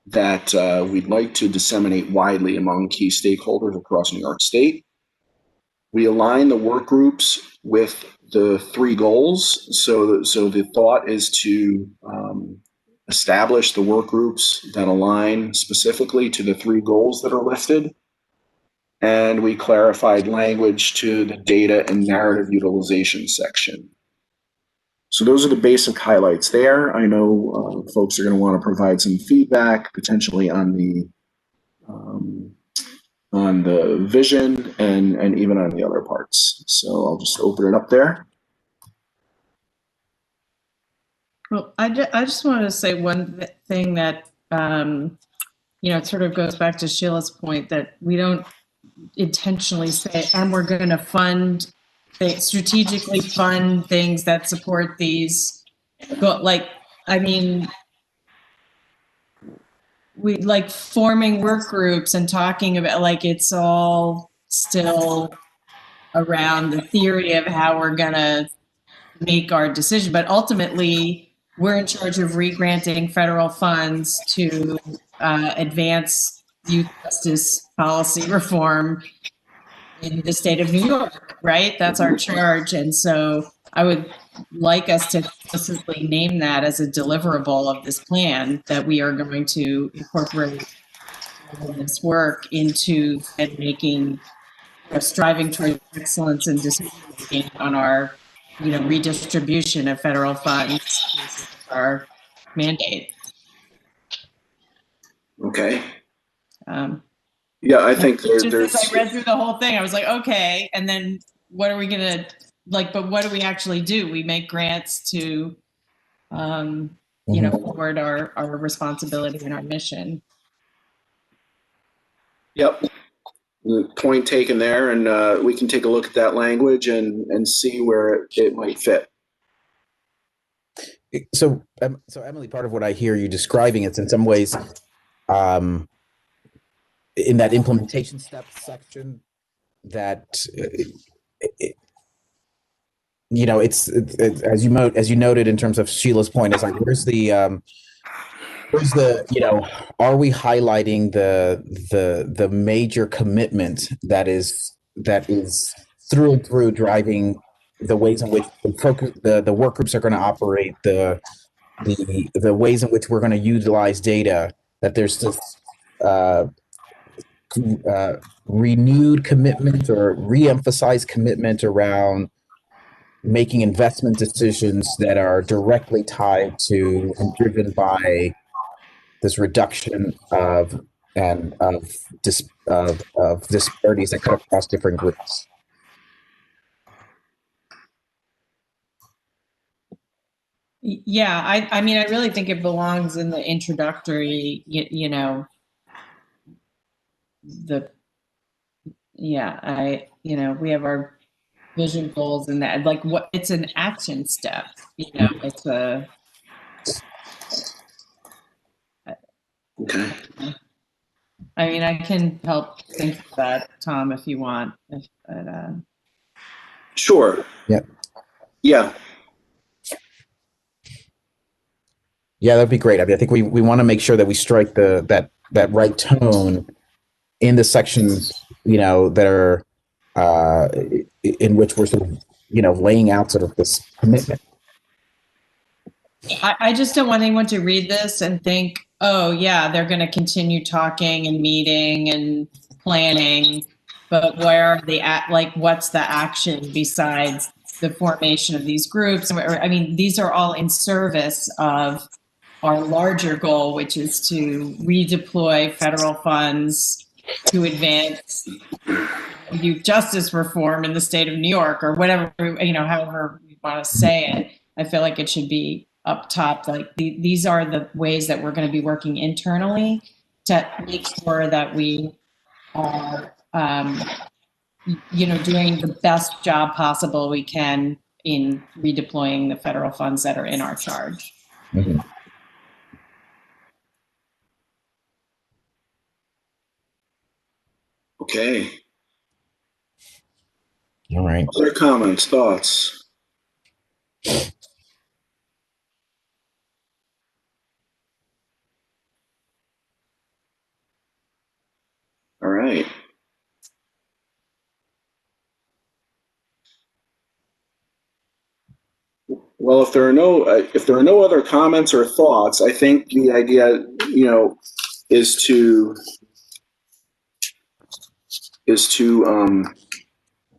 that we'd like to disseminate widely among key stakeholders across New York State. We align the work groups with the 3 goals. So the thought is to establish the work groups that align specifically to the 3 goals that are listed. And we clarified language to the data and narrative utilization section. So those are the basic highlights there. I know folks are going to want to provide some feedback potentially on the vision and even on the other parts. So I'll just open it up there. Well, I just wanted to say one thing that, it sort of goes back to Sheila's point that we don't intentionally say, and we're going to strategically fund things that support these. But we like forming work groups and talking about it's all still around the theory of how we're going to make our decision. But ultimately, we're in charge of regranting federal funds to advance youth justice policy reform in the state of New York, right? That's our charge. And so I would like us to explicitly name that as a deliverable of this plan, that we are going to incorporate this work into making, striving toward excellence and decision making on our, redistribution of federal funds, our mandate. Okay. Yeah, I think Just as I read through the whole thing, I was like, okay, and then what are we gonna but what do we actually do? We make grants to, forward our responsibility and our mission. Yep. Point taken there, and we can take a look at that language and see where it might fit. So Emily, part of what I hear you describing, it's in some ways, in that implementation steps section, that it's as you noted in terms of Sheila's point, it's like where's the are we highlighting the major commitment that is through and through driving the ways in which the work groups are going to operate, the ways in which we're going to utilize data, that there's this renewed commitment or re-emphasized commitment around making investment decisions that are directly tied to and driven by this reduction of disparities that cut across different groups. Yeah, I mean, I really think it belongs in the introductory, you know, we have our vision goals and that, like, what, it's an action step, you know, it's a. Okay. I mean, I can help think of that, Tom, if you want. Sure. Yeah. Yeah. Yeah, that'd be great. I mean, I think we want to make sure that we strike that right tone in the sections, you know, that are in which we're sort of, you know, laying out sort of this commitment. I just don't want anyone to read this and think, oh yeah, they're going to continue talking and meeting and planning, but where are they at? Like, what's the action besides the formation of these groups? I mean, these are all in service of our larger goal, which is to redeploy federal funds to advance youth justice reform in the state of New York, or whatever, you know, however we want to say it. I feel like it should be up top. Like, these are the ways that we're going to be working internally to make sure that we are, you know, doing the best job possible we can in redeploying the federal funds that are in our charge. Mm-hmm. Okay. All right. Other comments, thoughts? All right. Well, if there are no other comments or thoughts, I think the idea, you know, is to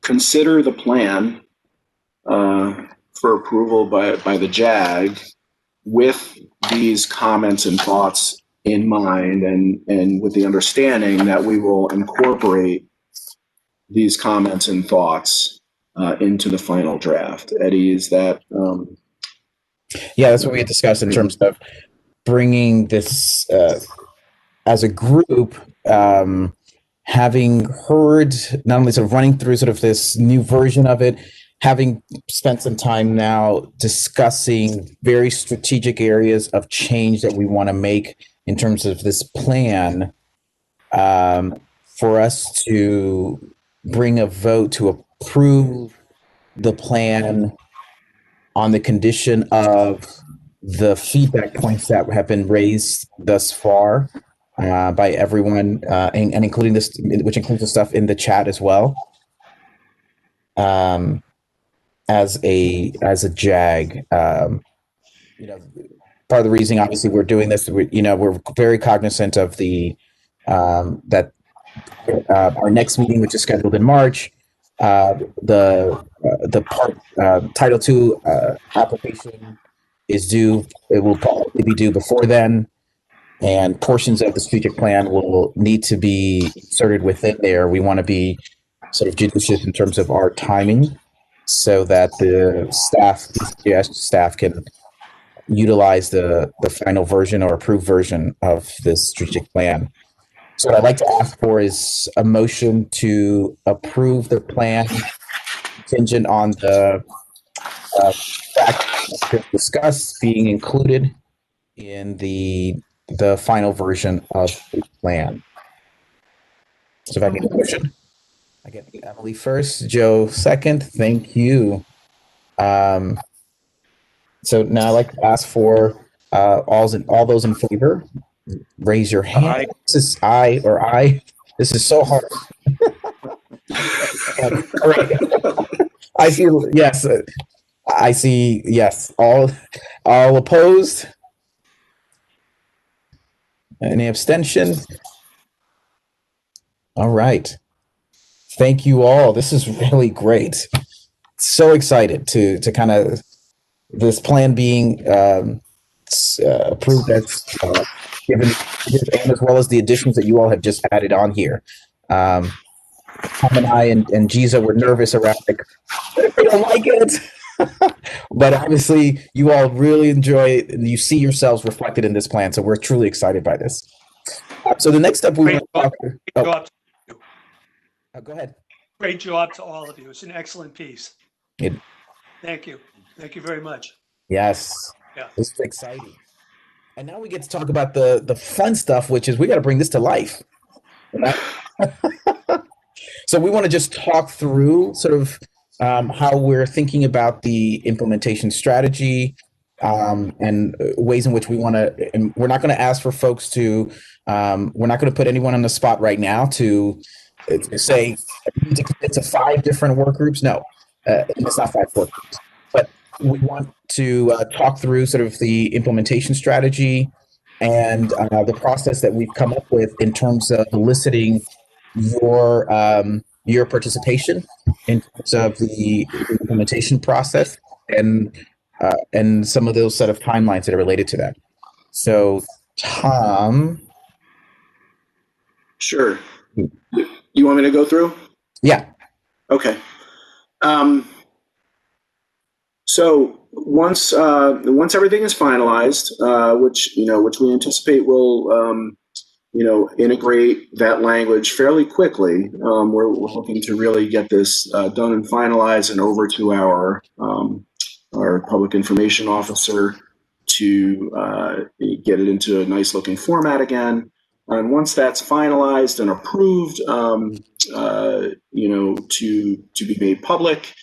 consider the plan for approval by the JAG with these comments and thoughts in mind, and with the understanding that we will incorporate these comments and thoughts into the final draft. Eddie, is that? Yeah, that's what we had discussed in terms of bringing this as a group, having heard, not only sort of running through sort of this new version of it, having spent some time now discussing very strategic areas of change that we want to make in terms of this plan, for us to bring a vote to approve the plan on the condition of the feedback points that have been raised thus far by everyone, and including this, which includes the stuff in the chat as well. As a JAG, you know, part of the reason, obviously, we're doing this, we're very cognizant of the that our next meeting, which is scheduled in March, the part Title II application is due. It will probably be due before then, and portions of the strategic plan will need to be inserted within there. We want to be sort of judicious in terms of our timing, so that the staff can utilize the final version or approved version of this strategic plan. So what I'd like to ask for is a motion to approve the plan contingent on the factors discussed being included in the final version of the plan. So if I get a motion, I get Emily first, Joe second. Thank you. So now I'd like to ask for all those in favor. Raise your hand. Aye. This is I or I. This is so hard. All right. I see yes. I see yes. All opposed. Any abstention? All right. Thank you all. This is really great. So excited to kind of this plan being approved as given, and as well as the additions that you all have just added on here. Tom and I and Giza were nervous around, like, what if they don't like it? But obviously, you all really enjoy, you see yourselves reflected in this plan. So we're truly excited by this. So the next step we want to talk. Great job to you. Go ahead. Great job to all of you. It's an excellent piece. It, Thank you. Thank you very much. yes. Yeah. This is exciting. And now we get to talk about the fun stuff, which is we got to bring this to life. Right? So we want to just talk through sort of how we're thinking about the implementation strategy and ways in which we want to, and we're not going to ask for folks to, we're not going to put anyone on the spot right now to say, it's a 5 different work groups. No, it's not 5 work groups, but we want to talk through sort of the implementation strategy and the process that we've come up with in terms of eliciting your participation in terms of the implementation process and some of those set of timelines that are related to that. So, Tom. Sure. You want me to go through? Yeah. Okay. So once everything is finalized, which we anticipate will integrate that language fairly quickly. We're looking to really get this done and finalized and over to our public information officer to get it into a nice looking format again. And once that's finalized and approved, to be made public,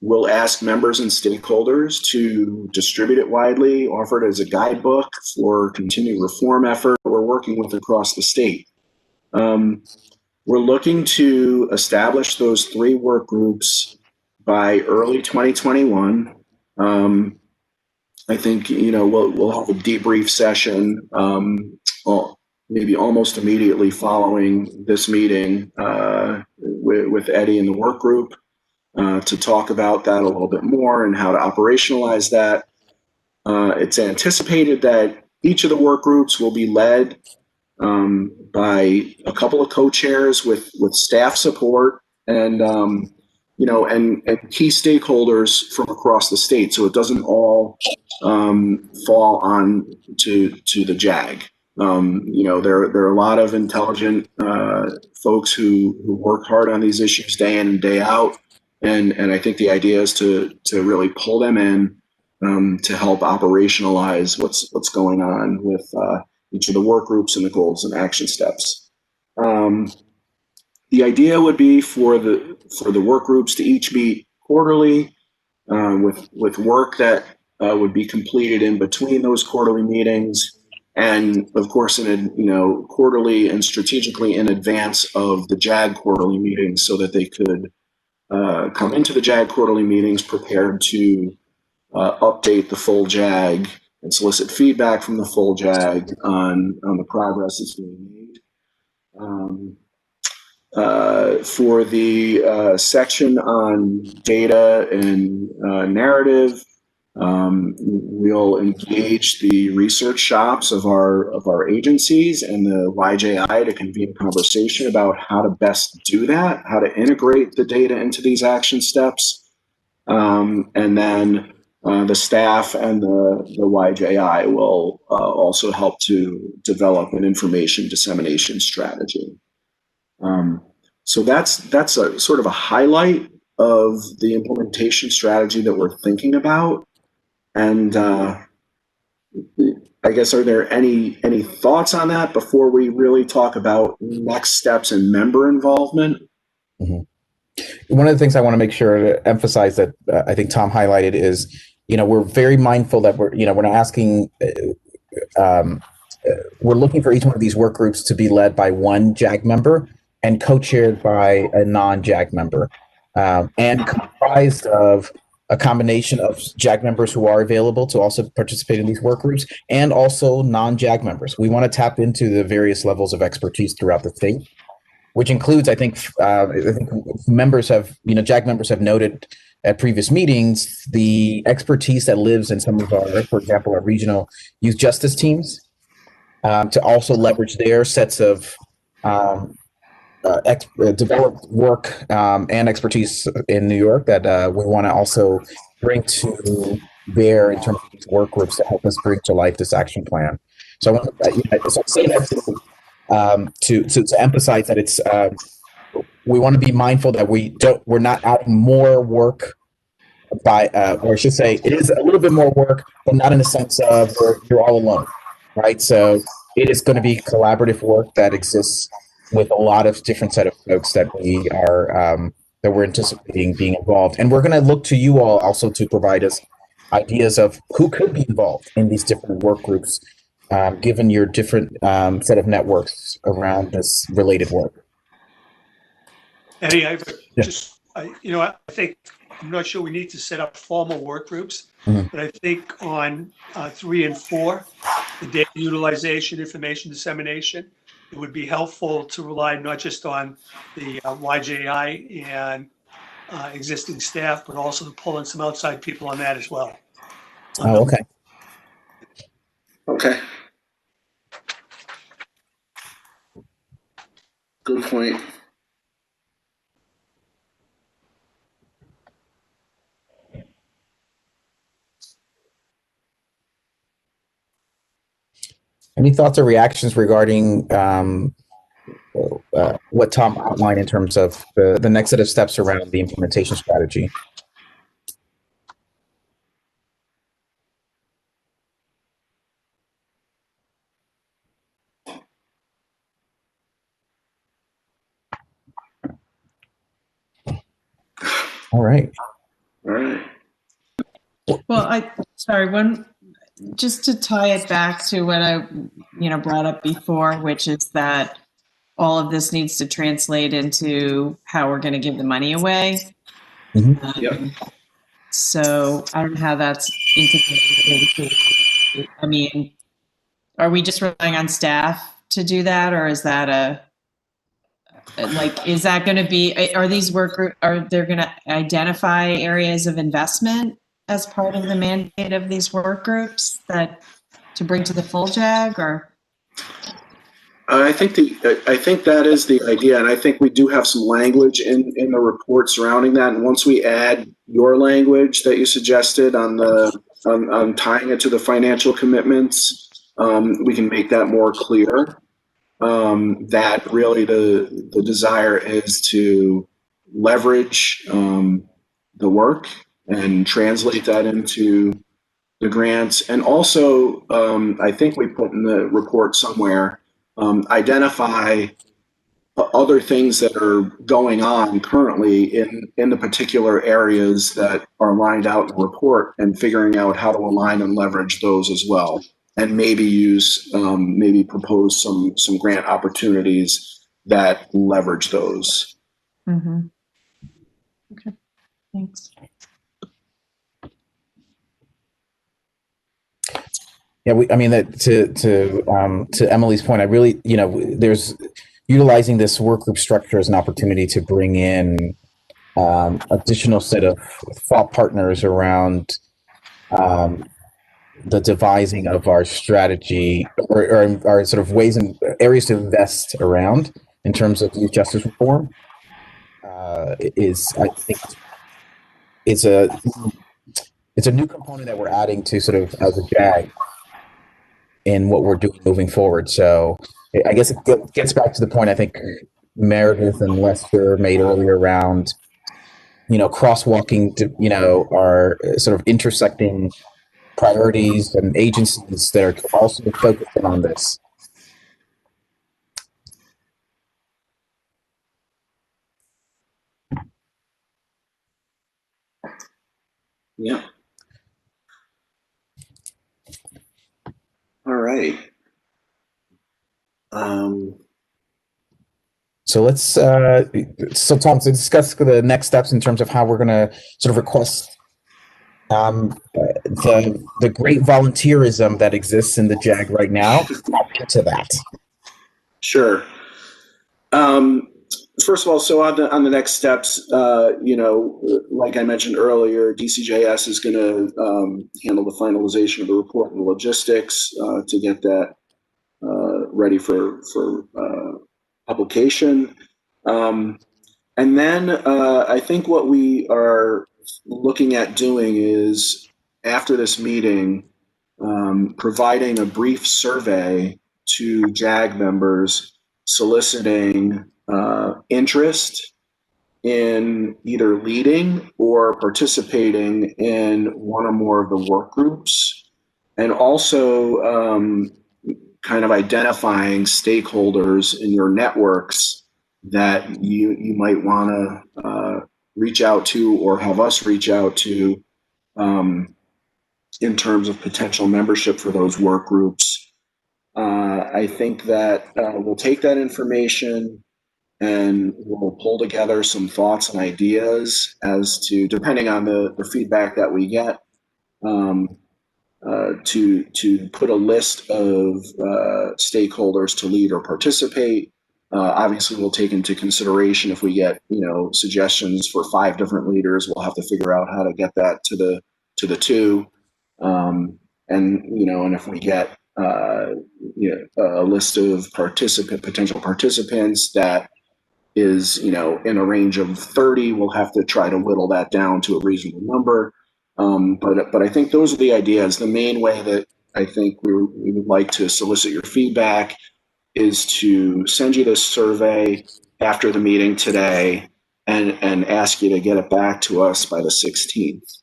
we'll ask members and stakeholders to distribute it widely, offer it as a guidebook for continued reform effort we're working with across the state. We're looking to establish those 3 work groups by early 2021. I think, we'll have a debrief session, maybe almost immediately following this meeting with Eddie and the work group. To talk about that a little bit more and how to operationalize that. It's anticipated that each of the work groups will be led by a couple of co-chairs with staff support and key stakeholders from across the state, so it doesn't all fall on to the JAG. There are a lot of intelligent folks who work hard on these issues day in and day out. And I think the idea is to really pull them in to help operationalize what's going on with each of the work groups and the goals and action steps. The idea would be for the work groups to each meet quarterly with work that would be completed in between those quarterly meetings, and of course quarterly and strategically in advance of the JAG quarterly meetings, so that they could come into the JAG quarterly meetings prepared to update the full JAG and solicit feedback from the full JAG on the progress that's being made. For the section on data and narrative, we'll engage the research shops of our agencies and the YJI to convene a conversation about how to best do that, how to integrate the data into these action steps. And then the staff and the YJI will also help to develop an information dissemination strategy. So that's a sort of a highlight of the implementation strategy that we're thinking about. And I guess, are there any thoughts on that before we really talk about next steps and member involvement? Mm-hmm. One of the things I want to make sure to emphasize that I think Tom highlighted is, we're very mindful that we're not asking, we're looking for each one of these work groups to be led by one JAG member and co-chaired by a non-JAG member, and comprised of a combination of JAG members who are available to also participate in these work groups, and also non-JAG members. We want to tap into the various levels of expertise throughout the state, which includes, I think members have, JAG members have noted at previous meetings, the expertise that lives in some of our, for example, our regional youth justice teams, to also leverage their sets of developed work and expertise in New York that we want to also bring to bear in terms of these work groups to help us bring to life this action plan. So I want to, so I say that to emphasize that it's we want to be mindful that we're not adding more work by, or I should say, it is a little bit more work, but not in the sense of where you're all alone, right? So it is going to be collaborative work that exists with a lot of different set of folks that we are that we're anticipating being involved, and we're going to look to you all also to provide us ideas of who could be involved in these different work groups, given your different set of networks around this related work. Eddie, I think, I'm not sure we need to set up formal work groups, but I think on 3 and 4, the data utilization, information dissemination, it would be helpful to rely not just on the YJI and existing staff, but also to pull in some outside people on that as well. Oh, okay. Okay. Good point. Any thoughts or reactions regarding what Tom outlined in terms of the next set of steps around the implementation strategy? All right. All right. Well, just to tie it back to what I, brought up before, which is that all of this needs to translate into how we're going to give the money away. Yep. So I don't know how that's integrated into, are we just relying on staff to do that? Or is that is that going to be, are these work group, are they going to identify areas of investment as part of the mandate of these work groups to bring to the full JAG, or? I think that is the idea, and I think we do have some language in the report surrounding that. And once we add your language that you suggested on tying it to the financial commitments, we can make that more clear. That really the desire is to leverage the work and translate that into the grants, and also I think we put in the report somewhere. Identify other things that are going on currently in the particular areas that are lined out in the report, and figuring out how to align and leverage those as well, and maybe propose some grant opportunities that leverage those. Mm-hmm. Okay, thanks. Yeah, to Emily's point, I really, there's utilizing this work group structure as an opportunity to bring in additional set of thought partners around the devising of our strategy or our sort of ways and areas to invest around in terms of youth justice reform. I think it's a new component that we're adding to sort of as a JAG in what we're doing moving forward. So I guess it gets back to the point I think Meredith and Lester made earlier around, crosswalking to, our sort of intersecting priorities and agencies that are also focusing on this. Yeah. All right. So let's, so Tom, to discuss the next steps in terms of how we're going to sort of request the great volunteerism that exists in the JAG right now, to that. Sure. First of all, so on the next steps, like I mentioned earlier, DCJS is going to handle the finalization of the report and the logistics to get that ready for publication. And then I think what we are looking at doing is, after this meeting, providing a brief survey to JAG members soliciting interest in either leading or participating in one or more of the work groups, and also kind of identifying stakeholders in your networks that you might want to reach out to or have us reach out to in terms of potential membership for those work groups. I think that we'll take that information and we'll pull together some thoughts and ideas as to, depending on the feedback that we get, to put a list of stakeholders to lead or participate. Obviously, we'll take into consideration if we get suggestions for 5 different leaders, we'll have to figure out how to get that to the 2. And if we get a list of potential participants that is in a range of 30, we'll have to try to whittle that down to a reasonable number. But I think those are the ideas. The main way that I think we would like to solicit your feedback is to send you this survey after the meeting today and ask you to get it back to us by the 16th.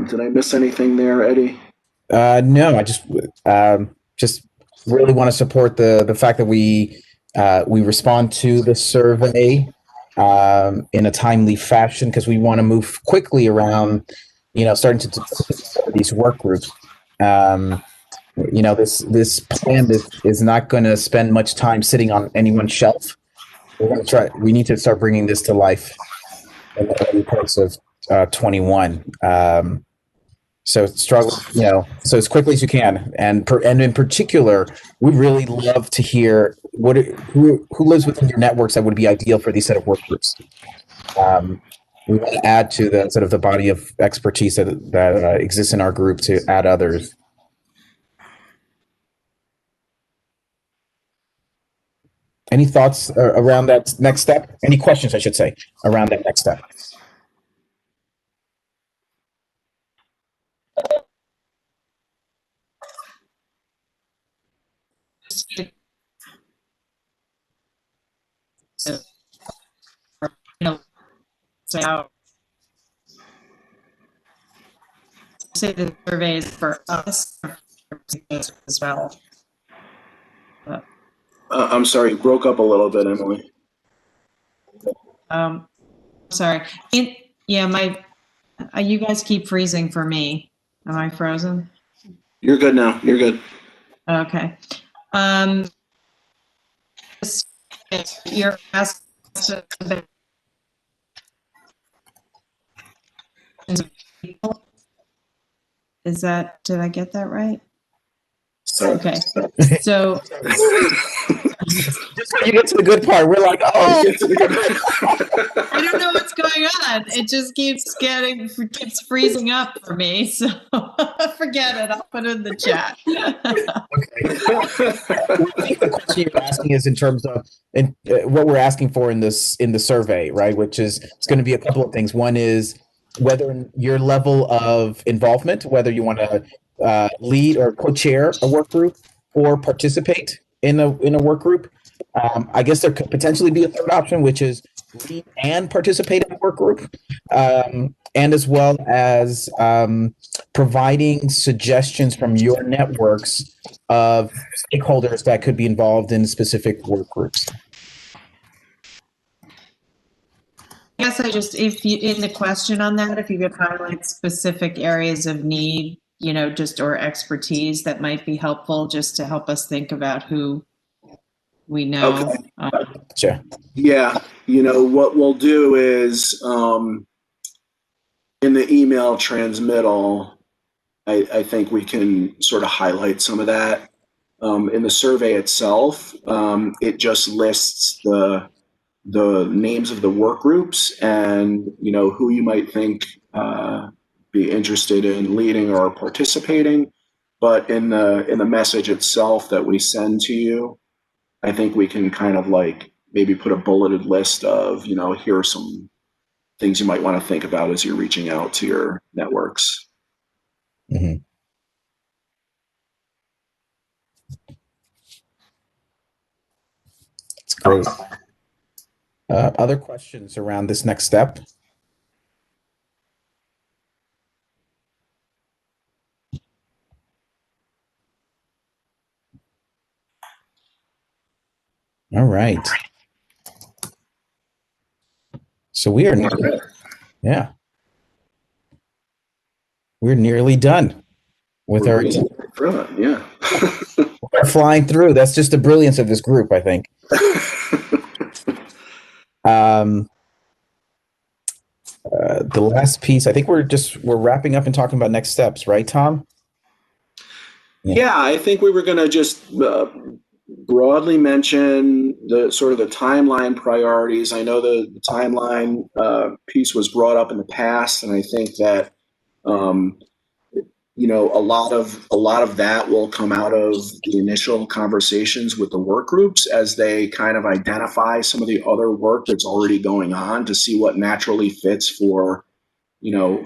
Did I miss anything there, Eddie? No, I just really want to support the fact that we respond to the survey in a timely fashion, because we want to move quickly around, starting to these work groups. This plan is not going to spend much time sitting on anyone's shelf. We need to start bringing this to life in the early parts of 21. So struggle, so as quickly as you can, and in particular, we really love to hear who lives within your networks that would be ideal for these set of work groups. We want to add to the sort of the body of expertise that exists in our group, to add others. Any thoughts around that next step? Any questions, I should say, around that next step? Say the surveys for us as well. I'm sorry, you broke up a little bit, Emily. Sorry. You guys keep freezing for me. Am I frozen? You're good now. You're good. Okay. You're asked did I get that right? Okay. So just when you get to the good part, we're like, oh, I don't know what's going on. It just keeps freezing up for me. So forget it. I'll put it in the chat. I think the question you're asking is in terms of what we're asking for in the survey, right? Which is, it's going to be a couple of things. One is whether your level of involvement, whether you want to lead or co-chair a work group or participate in a work group. I guess there could potentially be a third option, which is lead and participate in a work group, and as well as providing suggestions from your networks of stakeholders that could be involved in specific work groups. I guess if you, in the question on that, if you could highlight specific areas of need, or expertise that might be helpful, just to help us think about who we know. Okay. Sure. Yeah. What we'll do is in the email transmittal, I think we can sort of highlight some of that. In the survey itself, it just lists the names of the work groups and who you might think be interested in leading or participating. But in the message itself that we send to you, I think we can kind of like maybe put a bulleted list of, here are some things you might want to think about as you're reaching out to your networks. Mm-hmm. That's great. Other questions around this next step? All right. So we are, yeah, we're nearly done with our Yeah. We're flying through. That's just the brilliance of this group, I think. The last piece, I think we're wrapping up and talking about next steps, right, Tom? Yeah, I think we were going to just broadly mention the sort of the timeline priorities. I know the timeline piece was brought up in the past, and I think that a lot of that will come out of the initial conversations with the work groups as they kind of identify some of the other work that's already going on to see what naturally fits for,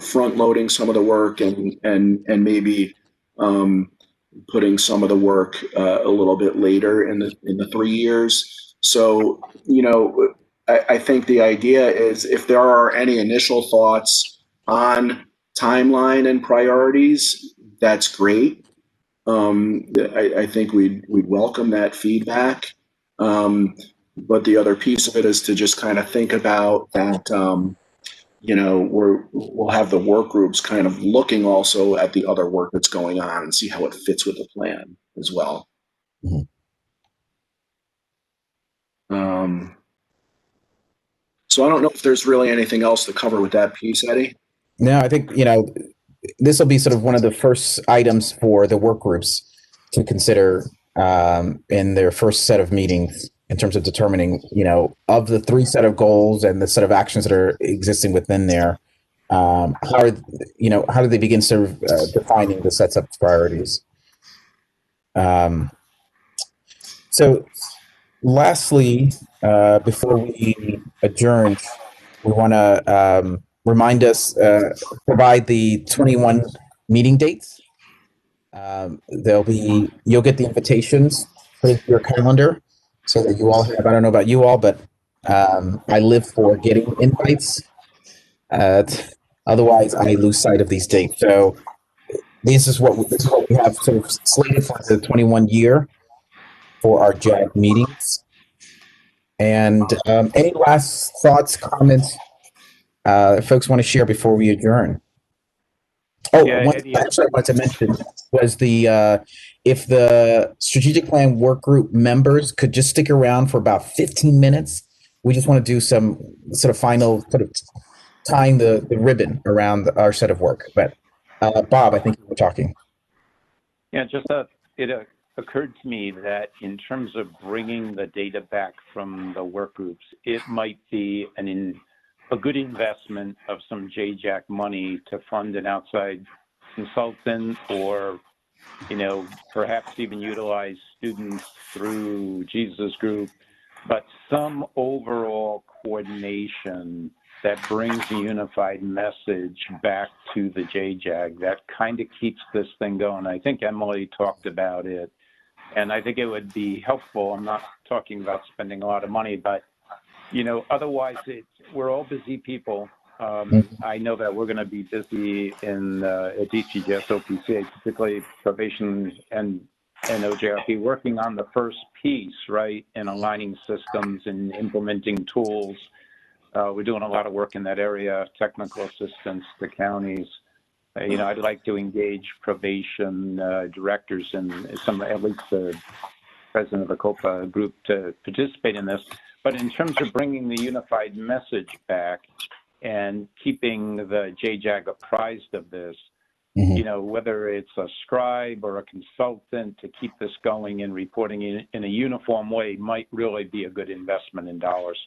front loading some of the work and maybe putting some of the work a little bit later in the 3 years. So, I think the idea is if there are any initial thoughts on timeline and priorities, that's great. I think we'd welcome that feedback. But the other piece of it is to just kind of think about that. We'll have the work groups kind of looking also at the other work that's going on and see how it fits with the plan as well. Mm-hmm. So I don't know if there's really anything else to cover with that piece, Eddie. No, I think, this will be sort of one of the first items for the work groups to consider in their first set of meetings in terms of determining, of the 3 set of goals and the set of actions that are existing within there, how do they begin sort of defining the sets of priorities? So lastly, before we adjourn, we want to provide the 21 meeting dates. You'll get the invitations, put it in your calendar so that you all have, I don't know about you all, but I live for getting invites. Otherwise, I lose sight of these dates. So this is what we have sort of slated for the 21 year for our JAG meetings. And any last thoughts, comments, folks want to share before we adjourn? Oh, yeah, one thing actually I wanted to mention was if the strategic plan work group members could just stick around for about 15 minutes. We just want to do some sort of final sort of tying the ribbon around our set of work. But Bob, I think you were talking. Yeah, it occurred to me that in terms of bringing the data back from the work groups, it might be a good investment of some JJAG money to fund an outside consultant or, perhaps even utilize students through Jesus Group, but some overall coordination that brings a unified message back to the JJAG that kind of keeps this thing going. I think Emily talked about it, and I think it would be helpful. I'm not talking about spending a lot of money, but otherwise, we're all busy people. I know that we're going to be busy at DCGS OPCA, particularly probation and OJRP, working on the first piece, right, and aligning systems and implementing tools. We're doing a lot of work in that area, technical assistance to counties. I'd like to engage probation directors and at least the president of the COPA group to participate in this. But in terms of bringing the unified message back and keeping the JJAG apprised of this, whether it's a scribe or a consultant to keep this going and reporting in a uniform way might really be a good investment in dollars.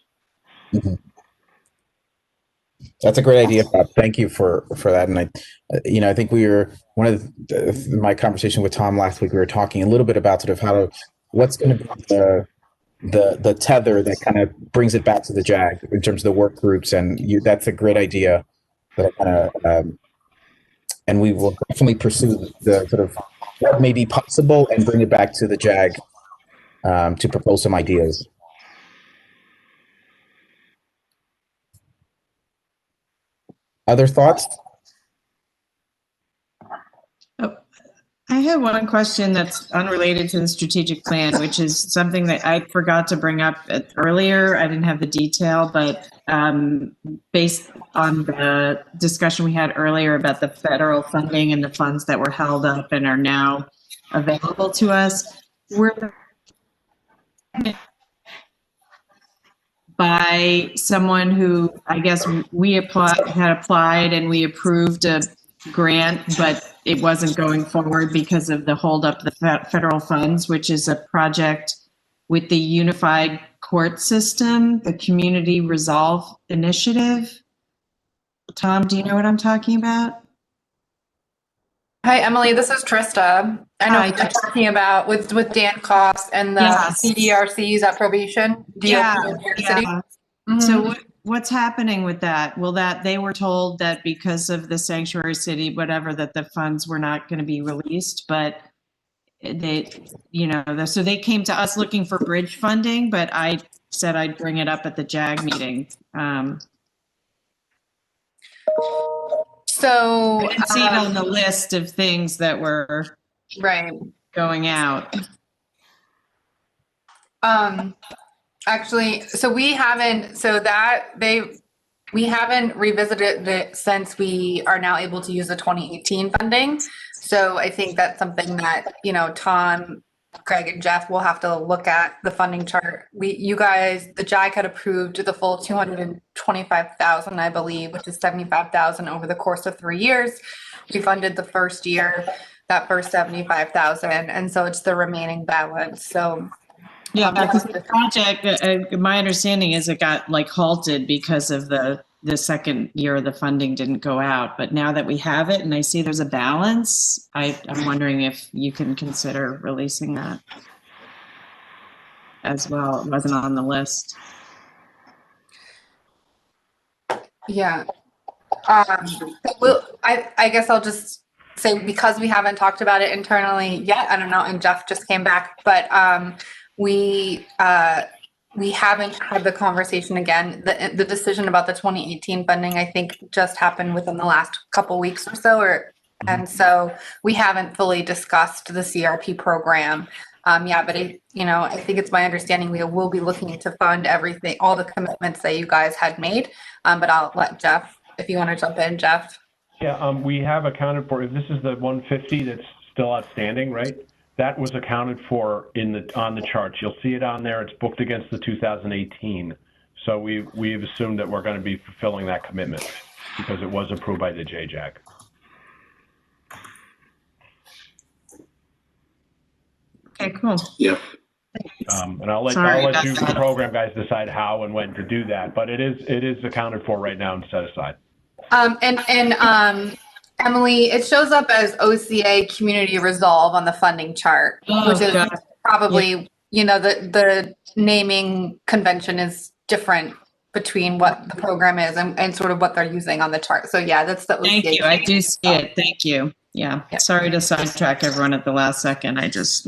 Mm-hmm. That's a great idea, Bob. Thank you for that. And I think we were one of my conversation with Tom last week. We were talking a little bit about sort of what's going to be the tether that kind of brings it back to the JAG in terms of the work groups. And that's a great idea. That kind of and we will definitely pursue the sort of what may be possible and bring it back to the JAG to propose some ideas. Other thoughts? Oh, I have one question that's unrelated to the strategic plan, which is something that I forgot to bring up earlier. I didn't have the detail, but based on the discussion we had earlier about the federal funding and the funds that were held up and are now available to us, we're by someone who I guess we had applied and we approved a grant, but it wasn't going forward because of the holdup of the federal funds, which is a project with the Unified Court System, the Community Resolve Initiative. Tom, do you know what I'm talking about? Hi, Emily, this is Trista. I know what you're talking about with Dan Cost and the CDRCs at probation. Yeah. Mm-hmm. So what's happening with that? They were told that because of the sanctuary city, whatever, that the funds were not going to be released, but so they came to us looking for bridge funding, but I said I'd bring it up at the JAG meeting. So I didn't see it on the list of things that were going out. Actually, so we haven't revisited it since we are now able to use the 2018 funding. So I think that's something that, Tom, Greg, and Jeff will have to look at the funding chart. You guys, the JAG had approved the full 225,000, I believe, which is 75,000 over the course of 3 years. We funded the first year, that first 75,000, and so it's the remaining balance. So yeah, because the project, my understanding is it got halted because of the second year of the funding didn't go out. But now that we have it and I see there's a balance, I'm wondering if you can consider releasing that as well. It wasn't on the list. Yeah. I guess I'll just say, because we haven't talked about it internally yet, I don't know, and Jeff just came back, but we haven't had the conversation again. The decision about the 2018 funding, I think, just happened within the last couple weeks or so, and so we haven't fully discussed the CRP program. But I think it's my understanding we will be looking to fund everything, all the commitments that you guys had made. But I'll let Jeff, if you want to jump in, Jeff. Yeah, we have accounted for, this is the 150 that's still outstanding, right? That was accounted for on the charts. You'll see it on there. It's booked against the 2018. So we've assumed that we're going to be fulfilling that commitment because it was approved by the JJAG. Okay, cool. Yeah. And I'll let you, the program guys, decide how and when to do that. But it is accounted for right now and set aside. Emily, it shows up as OCA Community Resolve on the funding chart, which is probably, the naming convention is different between what the program is and sort of what they're using on the chart. So yeah, that's the OCA. Thank you. I do see it. Thank you. Yeah. Sorry to sidetrack everyone at the last second. I just.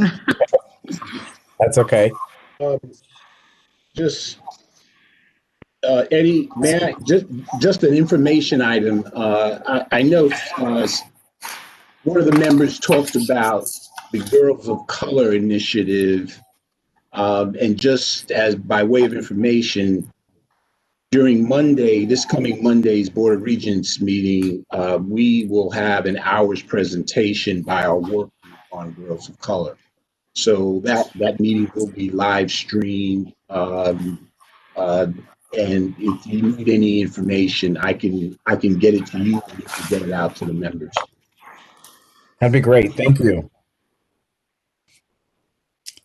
That's okay. Eddie, may I just an information item? I know one of the members talked about the Girls of Color initiative, and just as by way of information, during this coming Monday's Board of Regents meeting, we will have an hour's presentation by our work group on Girls of Color. So that meeting will be live streamed. And if you need any information, I can get it to you and you can get it out to the members. That'd be great. Thank you.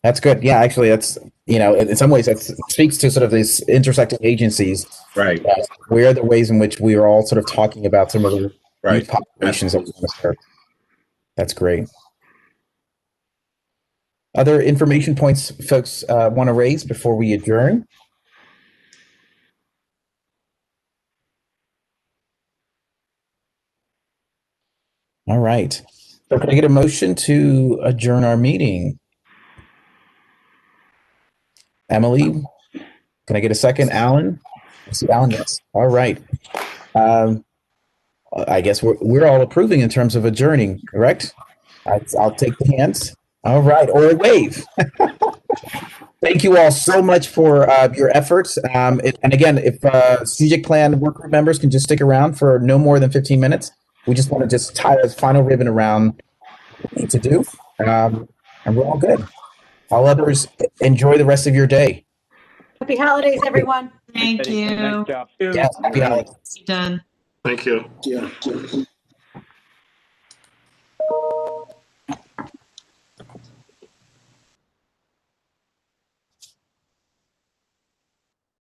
That's good. Yeah, actually, that's, in some ways that speaks to sort of these intersecting agencies. Right. Where are the ways in which we are all sort of talking about some of the Right. youth populations that we want to serve. That's great. Other information points folks want to raise before we adjourn? All right. So can I get a motion to adjourn our meeting? Emily, can I get a second? Alan? I see Alan, yes. All right. I guess we're all approving in terms of adjourning, correct? I'll take the hands. All right, or a wave. Thank you all so much for your efforts. And again, if strategic plan work group members can just stick around for no more than 15 minutes, we just want to just tie a final ribbon around what we need to do. And we're all good. All others, enjoy the rest of your day. Happy holidays, everyone. Thank you. Nice job. Yes, happy holidays. Done. Thank you. Yeah.